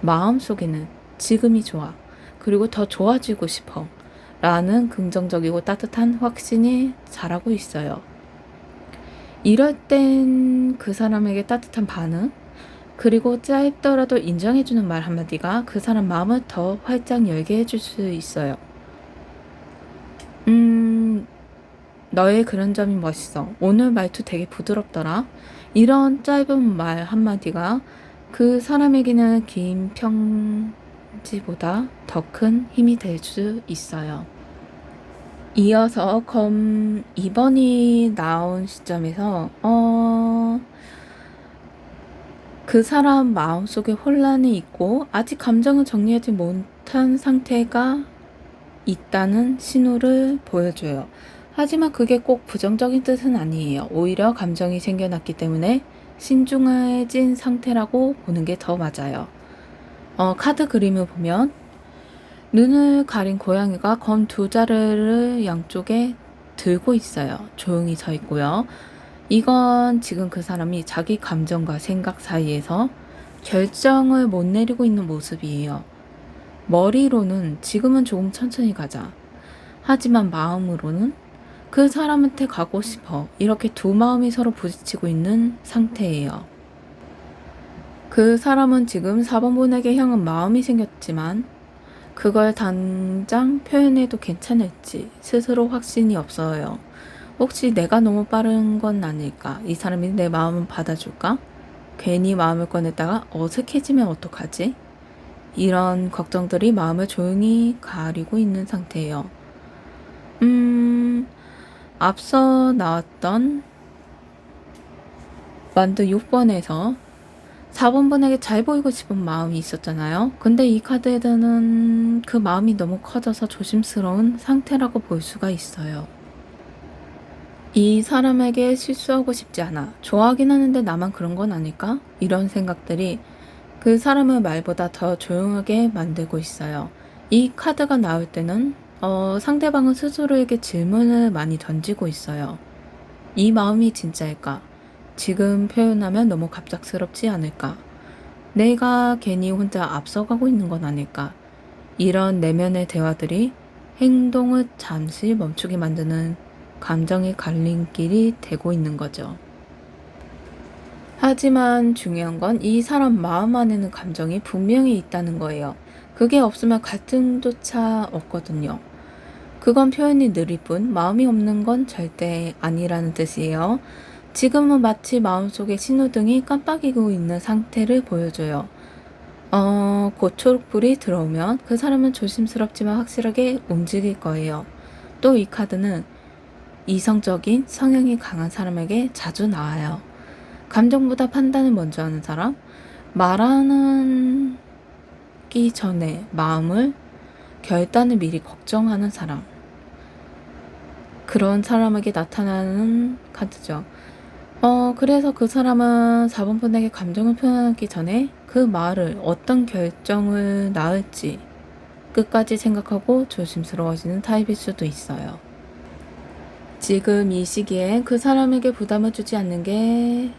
마음속에는 지금이 좋아. 그리고 더 좋아지고 싶어. 라는 긍정적이고 따뜻한 확신이 자라고 있어요. 이럴 땐 그 사람에게 따뜻한 반응, 그리고 짧더라도 인정해주는 말 한마디가 그 사람 마음을 더 활짝 열게 해줄 수 있어요. 너의 그런 점이 멋있어. 오늘 말투 되게 부드럽더라. 이런 짧은 말 한마디가 그 사람에게는 긴 편지보다 더 큰 힘이 될 수 있어요. 이어서 2번이 나온 시점에서 그 사람 마음속에 혼란이 있고 아직 감정을 정리하지 못한 상태가 있다는 신호를 보여줘요. 하지만 그게 꼭 부정적인 뜻은 아니에요. 오히려 감정이 생겨났기 때문에 신중해진 상태라고 보는 게 더 맞아요. 카드 그림을 보면 눈을 가린 고양이가 검 2자루를 양쪽에 들고 있어요. 조용히 서 있고요. 이건 지금 그 사람이 자기 감정과 생각 사이에서 결정을 못 내리고 있는 모습이에요. 머리로는 지금은 조금 천천히 가자. 하지만 마음으로는 그 사람한테 가고 싶어. 이렇게 두 마음이 서로 부딪히고 있는 상태예요. 그 사람은 지금 4번분에게 향한 마음이 생겼지만 그걸 당장 표현해도 괜찮을지 스스로 확신이 없어요. 혹시 내가 너무 빠른 건 아닐까? 이 사람이 내 마음을 받아줄까? 괜히 마음을 꺼냈다가 어색해지면 어떡하지? 이런 걱정들이 마음을 조용히 가리고 있는 상태예요. 앞서 나왔던 만두 6번에서 4번분에게 잘 보이고 싶은 마음이 있었잖아요. 근데 이 카드에는 그 마음이 너무 커져서 조심스러운 상태라고 볼 수가 있어요. 이 사람에게 실수하고 싶지 않아. 좋아하긴 하는데 나만 그런 건 아닐까? 이런 생각들이 그 사람을 말보다 더 조용하게 만들고 있어요. 이 카드가 나올 때는 상대방은 스스로에게 질문을 많이 던지고 있어요. 이 마음이 진짜일까? 지금 표현하면 너무 갑작스럽지 않을까? 내가 괜히 혼자 앞서가고 있는 건 아닐까? 이런 내면의 대화들이 행동을 잠시 멈추게 만드는 감정의 갈림길이 되고 있는 거죠. 하지만 중요한 건 이 사람 마음 안에는 감정이 분명히 있다는 거예요. 그게 없으면 갈등조차 없거든요. 그건 표현이 느릴 뿐 마음이 없는 건 절대 아니라는 뜻이에요. 지금은 마치 마음속에 신호등이 깜빡이고 있는 상태를 보여줘요. 곧 초록불이 들어오면 그 사람은 조심스럽지만 확실하게 움직일 거예요. 또 이 카드는 이성적인 성향이 강한 사람에게 자주 나와요. 감정보다 판단을 먼저 하는 사람, 말하는 기 전에 마음을 결단을 미리 걱정하는 사람, 그런 사람에게 나타나는 카드죠. 그래서 그 사람은 4번 분에게 감정을 표현하기 전에 그 말을 어떤 결정을 낳을지 끝까지 생각하고 조심스러워지는 타입일 수도 있어요. 지금 이 시기엔 그 사람에게 부담을 주지 않는 게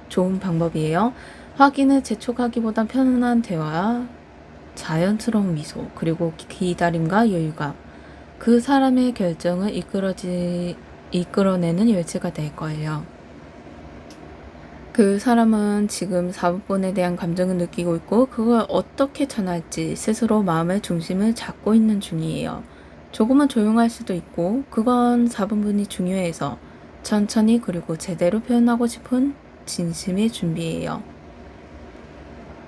좋은 방법이에요. 확인을 재촉하기보단 편안한 대화, 자연스러운 미소, 그리고 기다림과 여유가 그 사람의 결정을 이끌어내는 열쇠가 될 거예요. 그 사람은 지금 4번에 대한 감정을 느끼고 있고 그걸 어떻게 전할지 스스로 마음의 중심을 잡고 있는 중이에요. 조금은 조용할 수도 있고 그건 4번분이 중요해서 천천히 그리고 제대로 표현하고 싶은 진심의 준비예요.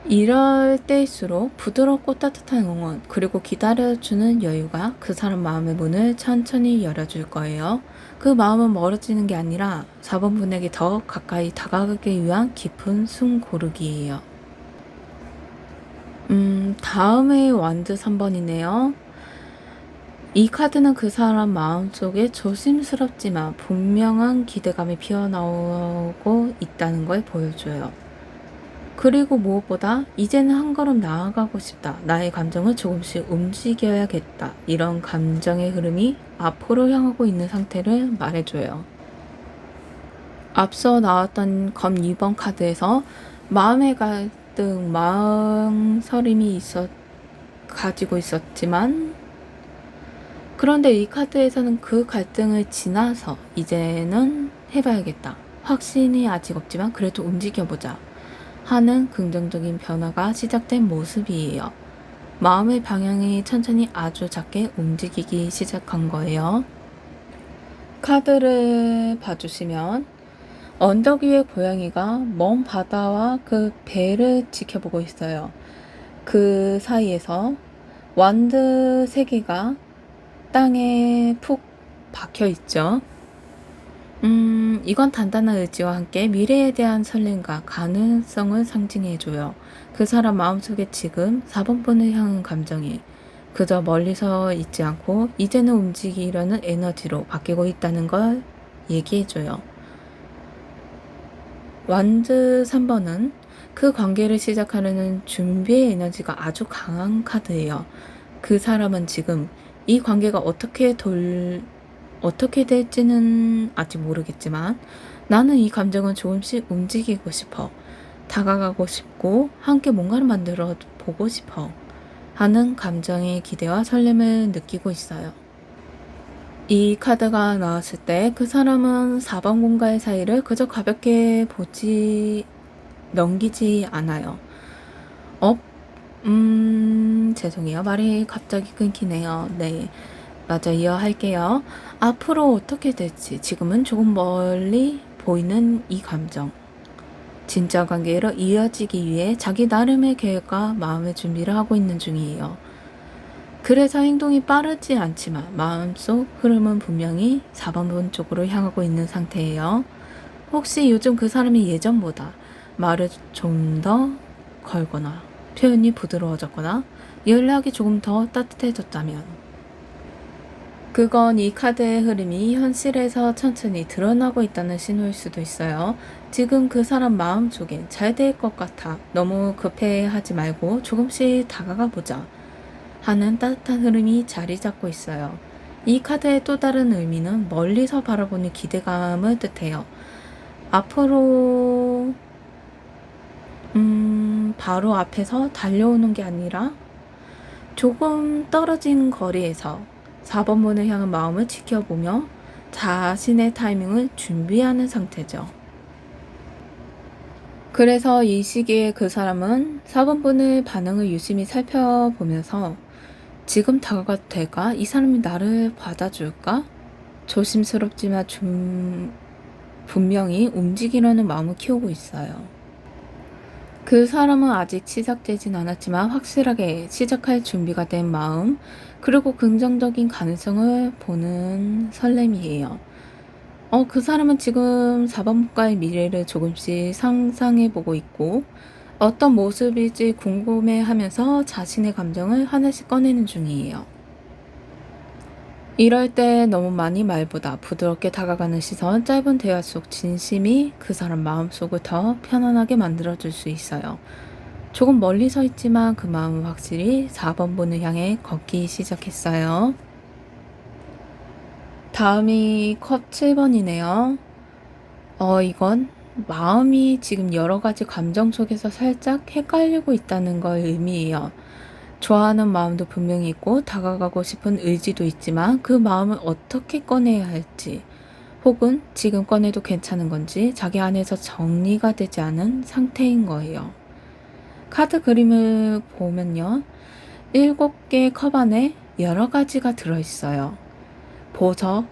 이럴 때일수록 부드럽고 따뜻한 응원 그리고 기다려주는 여유가 그 사람 마음의 문을 천천히 열어줄 거예요. 그 마음은 멀어지는 게 아니라 4번 분에게 더 가까이 다가가기 위한 깊은 숨 고르기예요. 다음에 완드 3번이네요. 이 카드는 그 사람 마음속에 조심스럽지만 분명한 기대감이 피어나오고 있다는 걸 보여줘요. 그리고 무엇보다 이제는 한 걸음 나아가고 싶다. 나의 감정을 조금씩 움직여야겠다. 이런 감정의 흐름이 앞으로 향하고 있는 상태를 말해줘요. 앞서 나왔던 검 2번 카드에서 마음의 갈등, 망설임이 가지고 있었지만 그런데 이 카드에서는 그 갈등을 지나서 이제는 해봐야겠다. 확신이 아직 없지만 그래도 움직여보자. 하는 긍정적인 변화가 시작된 모습이에요. 마음의 방향이 천천히 아주 작게 움직이기 시작한 거예요. 카드를 봐주시면 언덕 위의 고양이가 먼 바다와 그 배를 지켜보고 있어요. 그 사이에서 완드 3개가 땅에 푹 박혀 있죠. 이건 단단한 의지와 함께 미래에 대한 설렘과 가능성을 상징해줘요. 그 사람 마음속에 지금 4번분을 향한 감정이 그저 멀리서 있지 않고 이제는 움직이려는 에너지로 바뀌고 있다는 걸 얘기해줘요. 완드 3번은 그 관계를 시작하려는 준비의 에너지가 아주 강한 카드예요. 그 사람은 지금 이 관계가 어떻게 될지는 아직 모르겠지만 나는 이 감정은 조금씩 움직이고 싶어. 다가가고 싶고 함께 뭔가를 만들어 보고 싶어. 하는 감정의 기대와 설렘을 느끼고 있어요. 이 카드가 나왔을 때 그 사람은 4번 공과의 사이를 그저 가볍게 넘기지 않아요. 죄송해요. 말이 갑자기 끊기네요. 네. 맞아, 이어할게요. 앞으로 어떻게 될지 지금은 조금 멀리 보이는 이 감정. 진짜 관계로 이어지기 위해 자기 나름의 계획과 마음의 준비를 하고 있는 중이에요. 그래서 행동이 빠르지 않지만 마음속 흐름은 분명히 4번분 쪽으로 향하고 있는 상태예요. 혹시 요즘 그 사람이 예전보다 말을 좀 더 걸거나 표현이 부드러워졌거나 연락이 조금 더 따뜻해졌다면 그건 이 카드의 흐름이 현실에서 천천히 드러나고 있다는 신호일 수도 있어요. 지금 그 사람 마음속엔 잘 될 것 같아. 너무 급해하지 말고 조금씩 다가가 보자. 하는 따뜻한 흐름이 자리 잡고 있어요. 이 카드의 또 다른 의미는 멀리서 바라보는 기대감을 뜻해요. 앞으로 바로 앞에서 달려오는 게 아니라 조금 떨어진 거리에서 4번문을 향한 마음을 지켜보며 자신의 타이밍을 준비하는 상태죠. 그래서 이 시기에 그 사람은 4번분의 반응을 유심히 살펴보면서 '지금 다가가도 될까? 이 사람이 나를 받아줄까?' 조심스럽지만 분명히 움직이려는 마음을 키우고 있어요. 그 사람은 아직 시작되진 않았지만 확실하게 시작할 준비가 된 마음, 그리고 긍정적인 가능성을 보는 설렘이에요. 그 사람은 지금 4번가의 미래를 조금씩 상상해 보고 있고, 어떤 모습일지 궁금해 하면서 자신의 감정을 하나씩 꺼내는 중이에요. 이럴 때 너무 많이 말보다 부드럽게 다가가는 시선, 짧은 대화 속 진심이 그 사람 마음속을 더 편안하게 만들어줄 수 있어요. 조금 멀리 서 있지만 그 마음은 확실히 4번분을 향해 걷기 시작했어요. 다음이 컵 7번이네요. 이건 마음이 지금 여러 가지 감정 속에서 살짝 헷갈리고 있다는 걸 의미해요. 좋아하는 마음도 분명히 있고 다가가고 싶은 의지도 있지만 그 마음을 어떻게 꺼내야 할지, 혹은 지금 꺼내도 괜찮은 건지 자기 안에서 정리가 되지 않은 상태인 거예요. 카드 그림을 보면요. 7개 컵 안에 여러 가지가 들어있어요. 보석,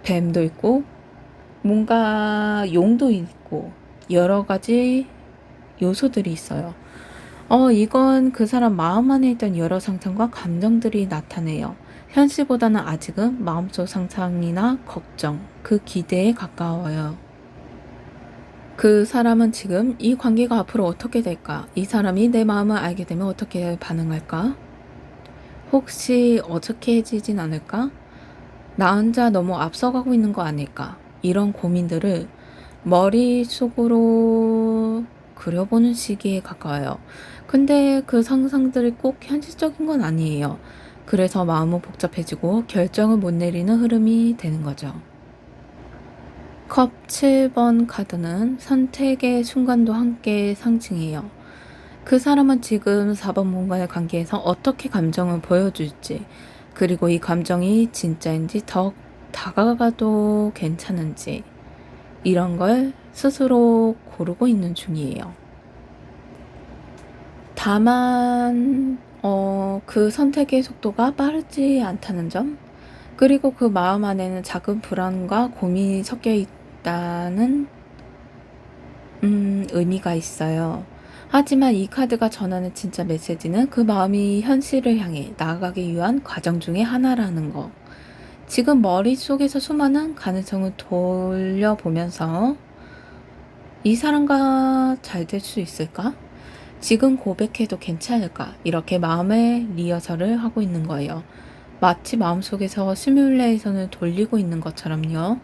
뱀도 있고 뭔가 용도 있고 여러 가지 요소들이 있어요. 이건 그 사람 마음 안에 있던 여러 상상과 감정들이 나타내요. 현실보다는 아직은 마음속 상상이나 걱정, 그 기대에 가까워요. 그 사람은 지금 이 관계가 앞으로 어떻게 될까? 이 사람이 내 마음을 알게 되면 어떻게 반응할까? 혹시 어색해지진 않을까? 나 혼자 너무 앞서가고 있는 거 아닐까? 이런 고민들을 머릿속으로 그려보는 시기에 가까워요. 근데 그 상상들이 꼭 현실적인 건 아니에요. 그래서 마음은 복잡해지고 결정을 못 내리는 흐름이 되는 거죠. 컵 7번 카드는 선택의 순간도 함께 상징해요. 그 사람은 지금 4번 뭔가의 관계에서 어떻게 감정을 보여줄지, 그리고 이 감정이 진짜인지 더 다가가도 괜찮은지, 이런 걸 스스로 고르고 있는 중이에요. 다만 그 선택의 속도가 빠르지 않다는 점, 그리고 그 마음 안에는 작은 불안과 고민이 섞여 있다는 의미가 있어요. 하지만 이 카드가 전하는 진짜 메시지는 그 마음이 현실을 향해 나아가기 위한 과정 중에 하나라는 거. 지금 머릿속에서 수많은 가능성을 돌려보면서 이 사람과 잘 될 수 있을까? 지금 고백해도 괜찮을까? 이렇게 마음의 리허설을 하고 있는 거예요. 마치 마음속에서 시뮬레이션을 돌리고 있는 것처럼요.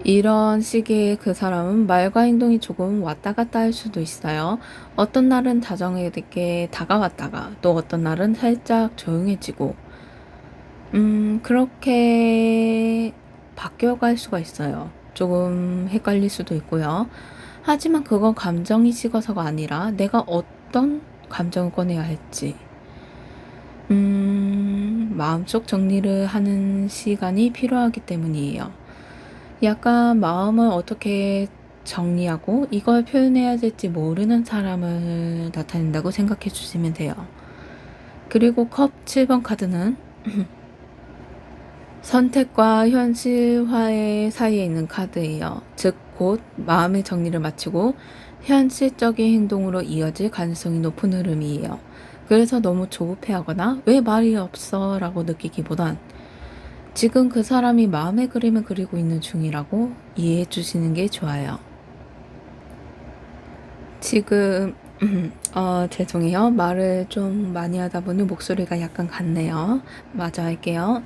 이런 시기에 그 사람은 말과 행동이 조금 왔다 갔다 할 수도 있어요. 어떤 날은 다정하게 다가왔다가 또 어떤 날은 살짝 조용해지고, 그렇게 바뀌어갈 수가 있어요. 조금 헷갈릴 수도 있고요. 하지만 그건 감정이 식어서가 아니라 내가 어떤 감정을 꺼내야 할지, 마음속 정리를 하는 시간이 필요하기 때문이에요. 약간 마음을 어떻게 정리하고 이걸 표현해야 될지 모르는 사람을 나타낸다고 생각해 주시면 돼요. 그리고 컵 7번 카드는 선택과 현실화의 사이에 있는 카드예요. 즉, 곧 마음의 정리를 마치고 현실적인 행동으로 이어질 가능성이 높은 흐름이에요. 그래서 너무 조급해하거나 왜 말이 없어 라고 느끼기보단 지금 그 사람이 마음의 그림을 그리고 있는 중이라고 이해해 주시는 게 좋아요. 지금 죄송해요. 말을 좀 많이 하다 보니 목소리가 약간 갔네요. 마저 할게요.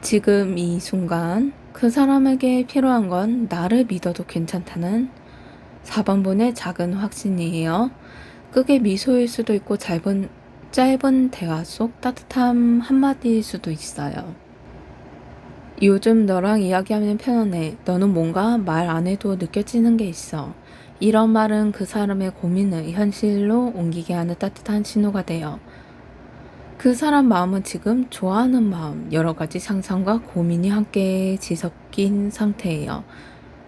지금 이 순간 그 사람에게 필요한 건 나를 믿어도 괜찮다는 4번분의 작은 확신이에요. 크게 미소일 수도 있고 짧은 대화 속 따뜻한 한마디일 수도 있어요. 요즘 너랑 이야기하면 편안해. 너는 뭔가 말 안 해도 느껴지는 게 있어. 이런 말은 그 사람의 고민을 현실로 옮기게 하는 따뜻한 신호가 돼요. 그 사람 마음은 지금 좋아하는 마음, 여러 가지 상상과 고민이 함께 뒤섞인 상태예요.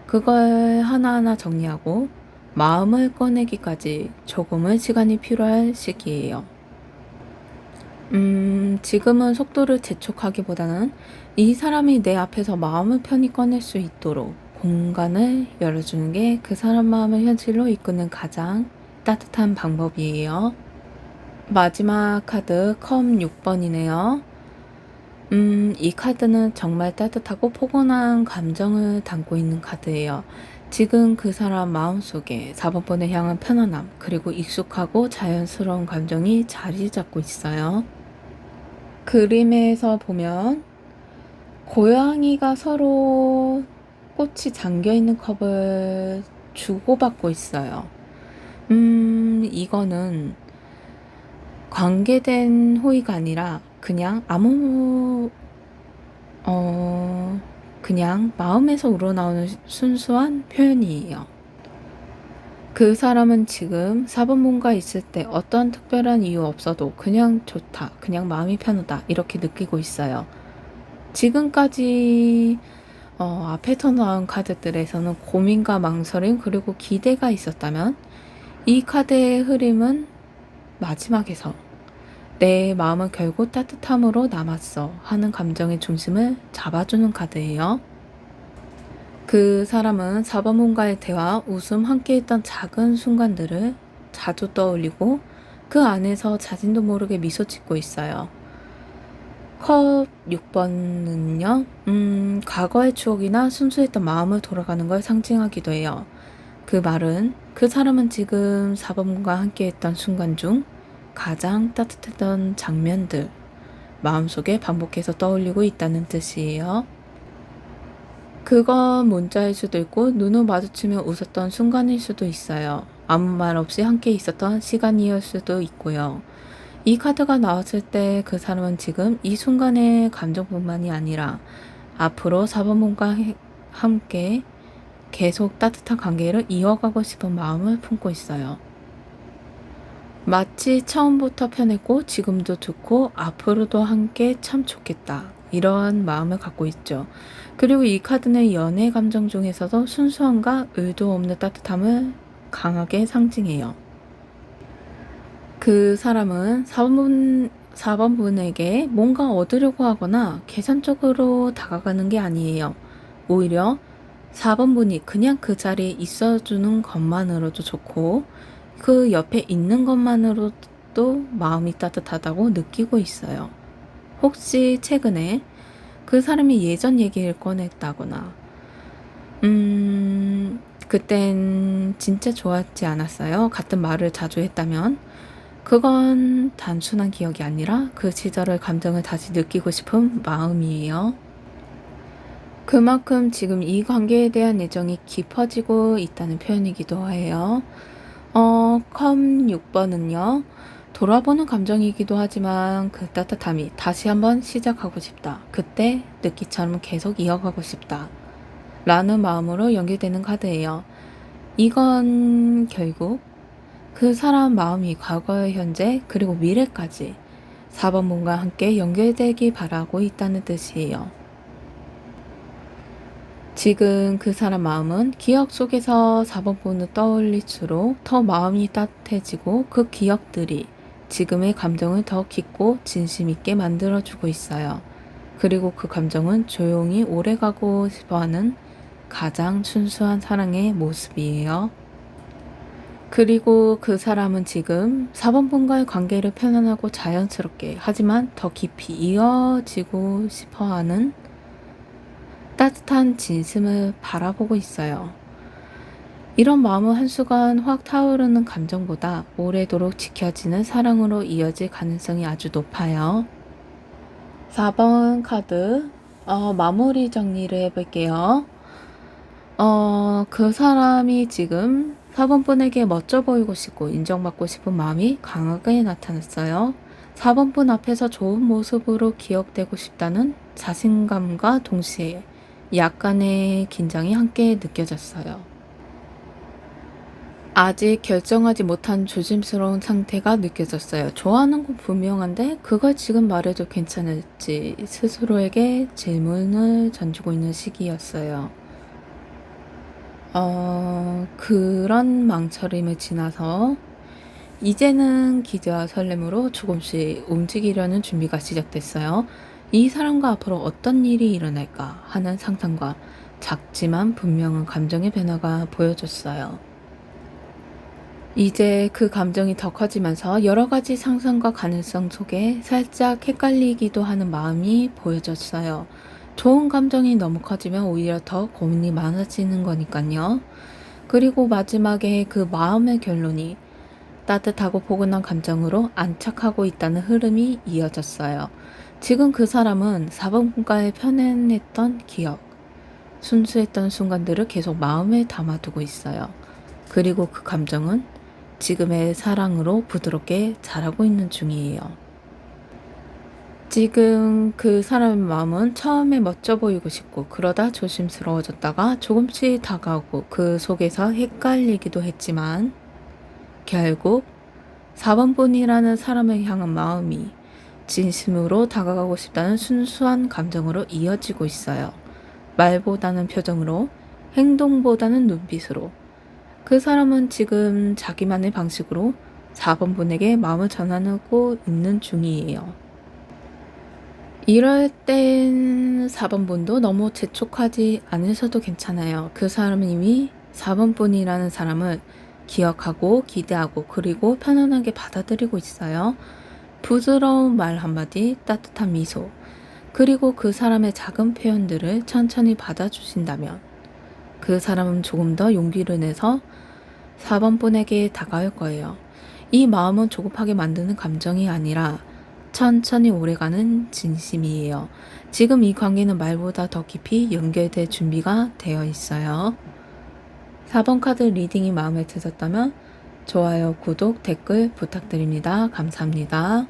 그걸 하나하나 정리하고 마음을 꺼내기까지 조금의 시간이 필요할 시기예요. 지금은 속도를 재촉하기보다는 이 사람이 내 앞에서 마음을 편히 꺼낼 수 있도록 공간을 열어주는 게 그 사람 마음을 현실로 이끄는 가장 따뜻한 방법이에요. 마지막 카드 컵 6번이네요. 이 카드는 정말 따뜻하고 포근한 감정을 담고 있는 카드예요. 지금 그 사람 마음속에 4번분을 향한 편안함, 그리고 익숙하고 자연스러운 감정이 자리 잡고 있어요. 그림에서 보면 고양이가 서로 꽃이 잠겨있는 컵을 주고받고 있어요. 이거는 관계된 호의가 아니라 그냥 그냥 마음에서 우러나오는 순수한 표현이에요. 그 사람은 지금 4번 뭔가 있을 때 어떤 특별한 이유 없어도 그냥 좋다, 그냥 마음이 편하다 이렇게 느끼고 있어요. 지금까지 앞에서 나온 카드들에서는 고민과 망설임 그리고 기대가 있었다면 이 카드의 흐름은 마지막에서 내 마음은 결국 따뜻함으로 남았어 하는 감정의 중심을 잡아주는 카드예요. 그 사람은 4번 뭔가의 대화, 웃음, 함께 있던 작은 순간들을 자주 떠올리고 그 안에서 자신도 모르게 미소 짓고 있어요. 컵 6번은요, 과거의 추억이나 순수했던 마음을 돌아가는 걸 상징하기도 해요. 그 말은 그 사람은 지금 4번과 함께 했던 순간 중 가장 따뜻했던 장면들, 마음속에 반복해서 떠올리고 있다는 뜻이에요. 그건 문자일 수도 있고 눈을 마주치며 웃었던 순간일 수도 있어요. 아무 말 없이 함께 있었던 시간이었을 수도 있고요. 이 카드가 나왔을 때 그 사람은 지금 이 순간의 감정뿐만이 아니라 앞으로 4번분과 함께 계속 따뜻한 관계를 이어가고 싶은 마음을 품고 있어요. 마치 처음부터 편했고 지금도 좋고 앞으로도 함께 참 좋겠다, 이러한 마음을 갖고 있죠. 그리고 이 카드는 연애 감정 중에서도 순수함과 의도 없는 따뜻함을 강하게 상징해요. 그 사람은 4번분에게 뭔가 얻으려고 하거나 계산적으로 다가가는 게 아니에요. 오히려 4번분이 그냥 그 자리에 있어주는 것만으로도 좋고 그 옆에 있는 것만으로도 마음이 따뜻하다고 느끼고 있어요. 혹시 최근에 그 사람이 예전 얘기를 꺼냈다거나 그땐 진짜 좋았지 않았어요? 같은 말을 자주 했다면 그건 단순한 기억이 아니라 그 시절의 감정을 다시 느끼고 싶은 마음이에요. 그만큼 지금 이 관계에 대한 애정이 깊어지고 있다는 표현이기도 해요. 컵 6번은요. 돌아보는 감정이기도 하지만 그 따뜻함이 다시 한번 시작하고 싶다. 그때 느끼처럼 계속 이어가고 싶다. 라는 마음으로 연결되는 카드예요. 이건 결국 그 사람 마음이 과거, 현재, 그리고 미래까지 4번분과 함께 연결되기 바라고 있다는 뜻이에요. 지금 그 사람 마음은 기억 속에서 4번분을 떠올릴수록 더 마음이 따뜻해지고 그 기억들이 지금의 감정을 더 깊고 진심 있게 만들어주고 있어요. 그리고 그 감정은 조용히 오래가고 싶어하는 가장 순수한 사랑의 모습이에요. 그리고 그 사람은 지금 4번분과의 관계를 편안하고 자연스럽게 하지만 더 깊이 이어지고 싶어하는 따뜻한 진심을 바라보고 있어요. 이런 마음은 한순간 확 타오르는 감정보다 오래도록 지켜지는 사랑으로 이어질 가능성이 아주 높아요. 4번 카드 마무리 정리를 해볼게요. 그 사람이 지금 4번분에게 멋져 보이고 싶고 인정받고 싶은 마음이 강하게 나타났어요. 4번분 앞에서 좋은 모습으로 기억되고 싶다는 자신감과 동시에 약간의 긴장이 함께 느껴졌어요. 아직 결정하지 못한 조심스러운 상태가 느껴졌어요. 좋아하는 건 분명한데 그걸 지금 말해도 괜찮을지 스스로에게 질문을 던지고 있는 시기였어요. 그런 망설임을 지나서 이제는 기대와 설렘으로 조금씩 움직이려는 준비가 시작됐어요. 이 사람과 앞으로 어떤 일이 일어날까 하는 상상과 작지만 분명한 감정의 변화가 보여졌어요. 이제 그 감정이 더 커지면서 여러 가지 상상과 가능성 속에 살짝 헷갈리기도 하는 마음이 보여졌어요. 좋은 감정이 너무 커지면 오히려 더 고민이 많아지는 거니까요. 그리고 마지막에 그 마음의 결론이 따뜻하고 포근한 감정으로 안착하고 있다는 흐름이 이어졌어요. 지금 그 사람은 4번가에 편안했던 기억, 순수했던 순간들을 계속 마음에 담아두고 있어요. 그리고 그 감정은 지금의 사랑으로 부드럽게 자라고 있는 중이에요. 지금 그 사람의 마음은 처음에 멋져 보이고 싶고 그러다 조심스러워졌다가 조금씩 다가오고 그 속에서 헷갈리기도 했지만 결국 4번 분이라는 사람을 향한 마음이 진심으로 다가가고 싶다는 순수한 감정으로 이어지고 있어요. 말보다는 표정으로, 행동보다는 눈빛으로. 그 사람은 지금 자기만의 방식으로 4번 분에게 마음을 전하고 있는 중이에요. 이럴 땐 4번 분도 너무 재촉하지 않으셔도 괜찮아요. 그 사람은 이미 4번 분이라는 사람을 기억하고 기대하고 그리고 편안하게 받아들이고 있어요. 부드러운 말 한마디, 따뜻한 미소, 그리고 그 사람의 작은 표현들을 천천히 받아주신다면 그 사람은 조금 더 용기를 내서 4번 분에게 다가올 거예요. 이 마음은 조급하게 만드는 감정이 아니라 천천히 오래가는 진심이에요. 지금 이 관계는 말보다 더 깊이 연결될 준비가 되어 있어요. 4번 카드 리딩이 마음에 드셨다면 좋아요, 구독, 댓글 부탁드립니다. 감사합니다.